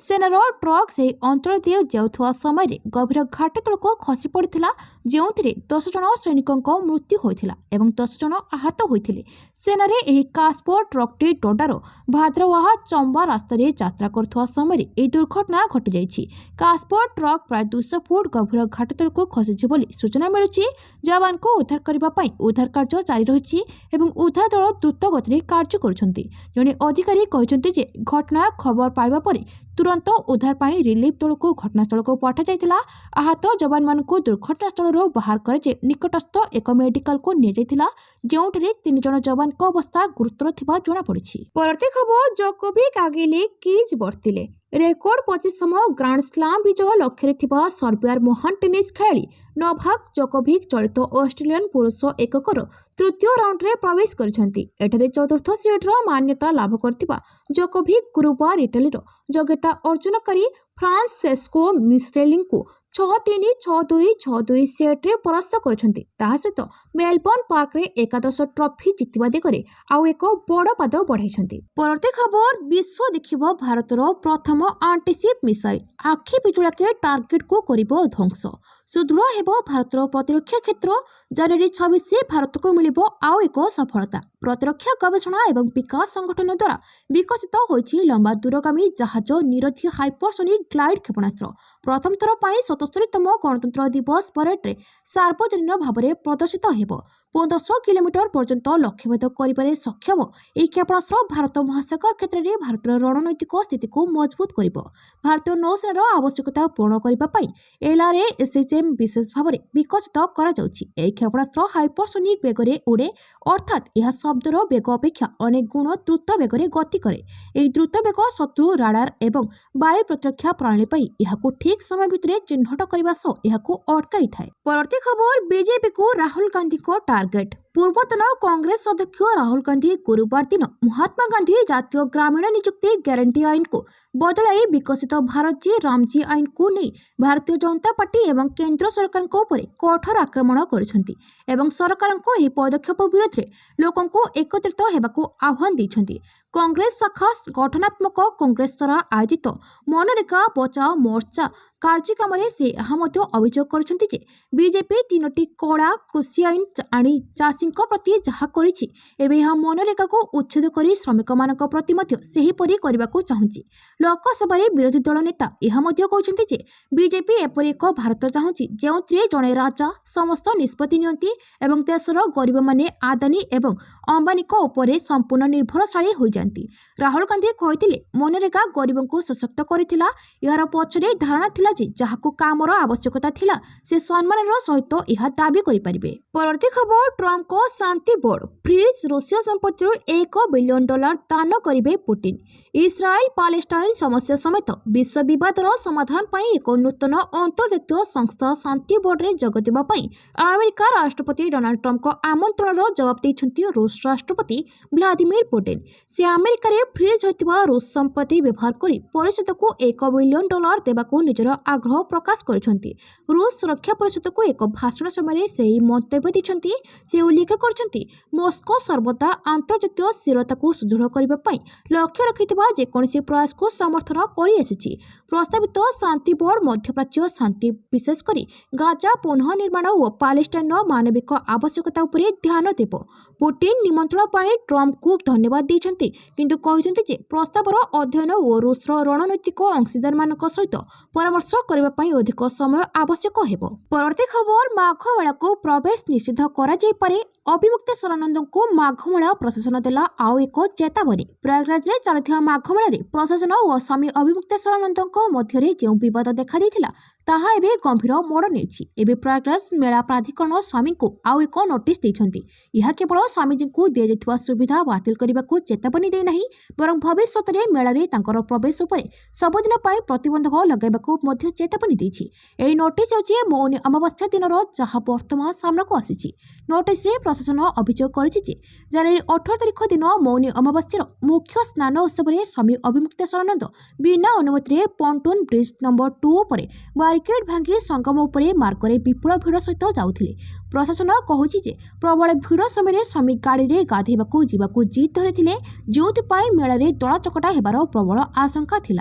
सेनार ट्रक से अंचल दे जाउथवा समय गभीर घाटी तलक खसी पड़ा जो 10 जन सैनिकों मृत्यु होइथिला एवं 10 जन आहत होइथिले। सेनारे एही कास्पर ट्रकटी डोडार भाद्रवाहा चंबा रास्ता यात्रा करुवा समय यह दुर्घटना घटी जाइछि। कास्पर ट्रक प्राय 200 फुट गभीर घाटी तलक खसी बोली सूचना मिलुछि। जवान को उद्धार करने उद्धार कार्य जारी रही एवं उद्धार दल द्रुत गति कार्य करुछंती। जड़े अधिकारी कहते जे घटना खबर पाइबा परे तुरंत उद्धार पाई रिलीफ दल को घटनास्थल को पठा जाइतिला। आहत जवान मान को दुर्घटनास्थल बाहर कर निकटस्थ एक मेडिकल को नि जाइतिला जोंठरे 3 जन जवान को अवस्था गुरुतर थिबा जणा पड़िछि। परवर्ती खबर जोकोविक आगिले कीज बर्तिले। रेकर्ड 25तम ग्रांड स्लाम विजय लक्ष्य थिबा सर्बियार महान टेनिस खेलाड़ी नोभाक जोकोविक चलित ऑस्ट्रेलियन पुरुष एककर तृतीय राउंड रे प्रवेश करिसंती। एठारे चतुर्थ सेट रो मान्यता लाभ करथिबा जोकोविक गुरुवार इटाली रो योग्यता अर्जनकारी फ्रांसेस्को मिस्रेली को 6-3, 6-2, 6-2 सेट रे परास्त करछंती। ताहा सहित मेलबर्न पार्क रे एकादश ट्रॉफी जितवा दिगरे आउ एक बड़ पाद बढ़ाइछंती। परवर्ती खबर विश्व देखिबो भारतर प्रथम एंटीशिप मिसाइल। आखि पिजुलाके टार्गेट को करिबो ध्वंस। सुदृढ़ हेबो भारतर प्रतिरक्षा क्षेत्र। जनवरी 26 भारत को मिलिबो आउ एक सफलता। प्रतिरक्षा गवेषणा एवं विकास संगठन द्वारा विकसित होइछि लंबा दूरगामी जहाज निरोधी हाइपरसोनिक ग्लाइड क्षेपणास्त्र। प्रथम थर पाई 77तम गणतंत्र दिवस परेड रे ସାର୍ବଜନୀନ ଭାବରେ ପ୍ରଦର୍ଶିତ ହେବ। 15 କିଲୋମିଟର ପର୍ଯ୍ୟନ୍ତ ଲକ୍ଷ୍ୟଭେଦ କରିବାରେ ସକ୍ଷମ ଏହି କ୍ଷେପଣାସ୍ତ୍ର ଭାରତ ମହାସାଗର କ୍ଷେତ୍ରରେ ଭାରତର ରଣନୈତିକ ସ୍ଥିତିକୁ ମଜବୁତ କରିବ। ଭାରତୀୟ ନୌସେନାର ଆବଶ୍ୟକତା ପୂରଣ କରିବା ପାଇଁ LRA-SHM ବିଶେଷ ଭାବରେ ବିକଶିତ କରାଯାଉଛି। ଏହି କ୍ଷେପଣାସ୍ତ୍ର ହାଇପରସୋନିକ ବେଗରେ ଉଡ଼େ, ଅର୍ଥାତ୍ ଏହା ଶବ୍ଦର ବେଗ ଅପେକ୍ଷା ଅନେକ ଗୁଣ ଦ୍ରୁତ ବେଗରେ ଗତି କରେ। ଏହି ଦ୍ରୁତ ବେଗ ଶତ୍ରୁ ରାଡାର ଏବଂ ବାୟୁ ପ୍ରତିରକ୍ଷା ପ୍ରଣାଳୀ ପାଇଁ ଏହାକୁ ଠିକ୍ ସମୟ ଭିତରେ ଚିହ୍ନଟ କରିବା ସହ ଏହାକୁ ଅଟକାଇଥାଏ। ପରବର୍ତ୍ତୀ ଖବର, ବିଜେପିକୁ ରାହୁଲ ଗାନ୍ଧୀଙ୍କ ଟାର୍ଗେଟ। ପୂର୍ବତନ କଂଗ୍ରେସ ଅଧ୍ୟକ୍ଷ ରାହୁଲ ଗାନ୍ଧୀ ଗୁରୁବାର ଦିନ ମହାତ୍ମା ଗାନ୍ଧୀ ଜାତୀୟ ଗ୍ରାମୀଣ ନିଯୁକ୍ତି ଗ୍ୟାରେଣ୍ଟି ଆଇନକୁ ବଦଳାଇ ବିକଶିତ ଭାରତଜୀ ରାମଜୀ ଆଇନକୁ ନେଇ ଭାରତୀୟ ଜନତା ପାର୍ଟି ଏବଂ କେନ୍ଦ୍ର ସରକାରଙ୍କ ଉପରେ କଠୋର ଆକ୍ରମଣ କରିଛନ୍ତି ଏବଂ ସରକାରଙ୍କ ଏହି ପଦକ୍ଷେପ ବିରୋଧରେ ଲୋକଙ୍କୁ ଏକତ୍ରିତ ହେବାକୁ ଆହ୍ୱାନ ଦେଇଛନ୍ତି। କଂଗ୍ରେସ ଶାଖା ଗଠନାତ୍ମକ କଂଗ୍ରେସ ଦ୍ୱାରା ଆୟୋଜିତ ମନରେଗା ବଚାଓ ମୋର୍ଚ୍ଚା କାର୍ଯ୍ୟକ୍ରମରେ ସେ ଏହା ମଧ୍ୟ ଅଭିଯୋଗ କରିଛନ୍ତି ଯେ ବିଜେପି 3ଟି କଳା କୃଷି ଆଇନ ଆଣି ଚାଷୀଙ୍କ ପ୍ରତି ଯାହା କରିଛି, ଏବେ ଏହା ମନରେଗାକୁ ଉଚ୍ଛେଦ କରି ଶ୍ରମିକମାନଙ୍କ ପ୍ରତି ମଧ୍ୟ ସେହିପରି କରିବାକୁ ଚାହୁଁଛି। ଲୋକସଭାରେ ବିରୋଧୀ ଦଳ ନେତା ଏହା ମଧ୍ୟ କହିଛନ୍ତି ଯେ ବିଜେପି ଏପରି ଏକ ଭାରତ ଚାହୁଁଛି ଯେଉଁଥିରେ ଜଣେ ରାଜା ସମସ୍ତ ନିଷ୍ପତ୍ତି ନିଅନ୍ତି ଏବଂ ଦେଶର ଗରିବମାନେ ଆଦାନୀ ଏବଂ ଅମ୍ବାନୀଙ୍କ ଉପରେ ସମ୍ପୂର୍ଣ୍ଣ ନିର୍ଭରଶାଳୀ ହୋଇଯାନ୍ତି। ରାହୁଲ ଗାନ୍ଧୀ କହିଥିଲେ, ମନରେଗା ଗରିବଙ୍କୁ ସଶକ୍ତ କରିଥିଲା। ଏହାର ପଛରେ ଧାରଣା ଥିଲା ଯେ ଯାହାକୁ କାମର ଆବଶ୍ୟକତା ଥିଲା ସେ ସମ୍ମାନର ସହିତ ଏହା ଦାବି କରିପାରିବେ। ପରବର୍ତ୍ତୀ ଖବର, ଟ୍ରମ୍ପଙ୍କ ଶାନ୍ତି ବୋର୍ଡ ଫ୍ରିଜ୍ ରୁଷୀୟ ସମ୍ପତ୍ତିରୁ $1 ବିଲିୟନ ଦାନ କରିବେ ପୁଟିନ। ଇସ୍ରାଏଲ ପାଲେଷ୍ଟାଇନ ସମସ୍ୟା ସମେତ ବିଶ୍ୱ ବିବାଦର ସମାଧାନ ପାଇଁ ଏକ ନୂତନ ଅନ୍ତର୍ଜାତୀୟ ସଂସ୍ଥା ଶାନ୍ତି ବୋର୍ଡରେ ଯୋଗ ଦେବା ପାଇଁ ଆମେରିକା ରାଷ୍ଟ୍ରପତି ଡୋନାଲ୍ଡ ଟ୍ରମ୍ପଙ୍କ ଆମନ୍ତ୍ରଣର ଜବାବ ଦେଇଛନ୍ତି ରୁଷ ରାଷ୍ଟ୍ରପତି ଭ୍ଲାଦିମିର ପୁଟିନ। ସେ ଆମେରିକାରେ ଫ୍ରିଜ୍ ହୋଇଥିବା ରୁଷ ସମ୍ପତ୍ତି ବ୍ୟବହାର କରି ପରିଷଦକୁ $1 ବିଲିୟନ ଦେବାକୁ ନିଜର ଆଗ୍ରହ ପ୍ରକାଶ କରିଛନ୍ତି। ରୁଷ ସୁରକ୍ଷା ପରିଷଦକୁ ଏକ ଭାଷଣ ସମୟରେ ସେହି ମନ୍ତବ୍ୟ ଦେଇଛନ୍ତି। ସେ ଉଲ୍ଲେଖ କରିଛନ୍ତି, ମସ୍କୋ ସର୍ବଦା ଆନ୍ତର୍ଜାତୀୟ ସ୍ଥିରତାକୁ ସୁଦୃଢ଼ କରିବା ପାଇଁ ଲକ୍ଷ୍ୟ ରଖିଥିବା ଯେକୌଣସି ପ୍ରୟାସକୁ ସମର୍ଥନ କରିଆସିଛି। ପ୍ରସ୍ତାବିତ ଶାନ୍ତି ବୋର୍ଡ ମଧ୍ୟପ୍ରାଚ୍ୟ ଶାନ୍ତି, ବିଶେଷ କରି ଗାଜା ପୁନଃନିର୍ମାଣ ଓ ପାଲେଷ୍ଟାଇନର ମାନବିକ ଆବଶ୍ୟକତା ଉପରେ ଧ୍ୟାନ ଦେବ। ପୁଟିନ ନିମନ୍ତ୍ରଣ ପାଇଁ ଟ୍ରମ୍ପଙ୍କୁ ଧନ୍ୟବାଦ ଦେଇଛନ୍ତି କିନ୍ତୁ କହିଛନ୍ତି ଯେ ପ୍ରସ୍ତାବର ଅଧ୍ୟୟନ ଓ ରୁଷର ରଣନୈତିକ ଅଂଶୀଦାରମାନଙ୍କ ସହିତ ପରାମର୍ଶ କରିବା ପାଇଁ ଅଧିକ ସମୟ ଆବଶ୍ୟକ ହେବ। ପରବର୍ତ୍ତୀ ଖବର, ମାଘ ମେଳାକୁ ପ୍ରବେଶ ନିଷିଦ୍ଧ କରାଯାଇପାରେ। ଅଭିମୁକ୍ତେଶ୍ୱରାନନ୍ଦଙ୍କୁ ମାଘମେଳା ପ୍ରଶାସନ ଦେଲା ଆଉ ଏକ ଚେତାବନୀ। ପ୍ରୟାଗରାଜରେ ଚାଲିଥିବା ମାଘମେଳାରେ ପ୍ରଶାସନ ଓ ସ୍ୱାମୀ ଅଭିମୁକ୍ତେଶ୍ୱରାନନ୍ଦଙ୍କ ମଧ୍ୟରେ ଯେଉଁ ବିବାଦ ଦେଖାଦେଇଥିଲା ତାହା ଏବେ ଗମ୍ଭୀର ମୋଡ଼ ନେଇଛି। ଏବେ ପ୍ରୟାଗରାଜ ମେଳା ପ୍ରାଧିକରଣ ସ୍ୱାମୀଙ୍କୁ ଆଉ ଏକ ନୋଟିସ୍ ଦେଇଛନ୍ତି। ଏହା କେବଳ ସ୍ୱାମୀଜୀଙ୍କୁ ଦିଆଯାଇଥିବା ସୁବିଧା ବାତିଲ କରିବାକୁ ଚେତାବନୀ ଦେଇନାହିଁ, ବରଂ ଭବିଷ୍ୟତରେ ମେଳାରେ ତାଙ୍କର ପ୍ରବେଶ ଉପରେ ସବୁଦିନ ପାଇଁ ପ୍ରତିବନ୍ଧକ ଲଗାଇବାକୁ ମଧ୍ୟ ଚେତାବନୀ ଦେଇଛି। ଏହି ନୋଟିସ୍ ହେଉଛି ମୌନି ଅମାବାସ୍ୟା ଦିନର, ଯାହା ବର୍ତ୍ତମାନ ସାମ୍ନାକୁ ଆସିଛି। ନୋଟିସ୍ରେ ପ୍ରଶାସନ ଅଭିଯୋଗ କରିଛି ଯେ ଜାନୁଆରୀ 18 ତାରିଖ ଦିନ ମୌନି ଅମାବାସ୍ୟାର ମୁଖ୍ୟ ସ୍ନାନ ଉତ୍ସବରେ ସ୍ୱାମୀ ଅଭିମୁକ୍ତେଶ୍ୱରାନନ୍ଦ ବିନା ଅନୁମତିରେ ପଣ୍ଟୁନ ବ୍ରିଜ ନମ୍ବର 2 ଉପରେ ବ୍ୟାରିକେଡ୍ ଭାଙ୍ଗି ସଙ୍ଗମ ଉପରେ ମାର୍ଗରେ ବିପୁଳ ଭିଡ଼ ସହିତ ଯାଉଥିଲେ। ପ୍ରଶାସନ କହୁଛି ଯେ ପ୍ରବଳ ଭିଡ଼ ସମୟରେ ସ୍ୱାମୀ ଗାଡ଼ିରେ ଗାଧୋଇବାକୁ ଯିବାକୁ ଜିଦ୍ ଧରିଥିଲେ, ଯେଉଁଥିପାଇଁ ମେଳାରେ ଦଳାଚକଟା ହେବାର ପ୍ରବଳ ଆଶଙ୍କା ଥିଲା।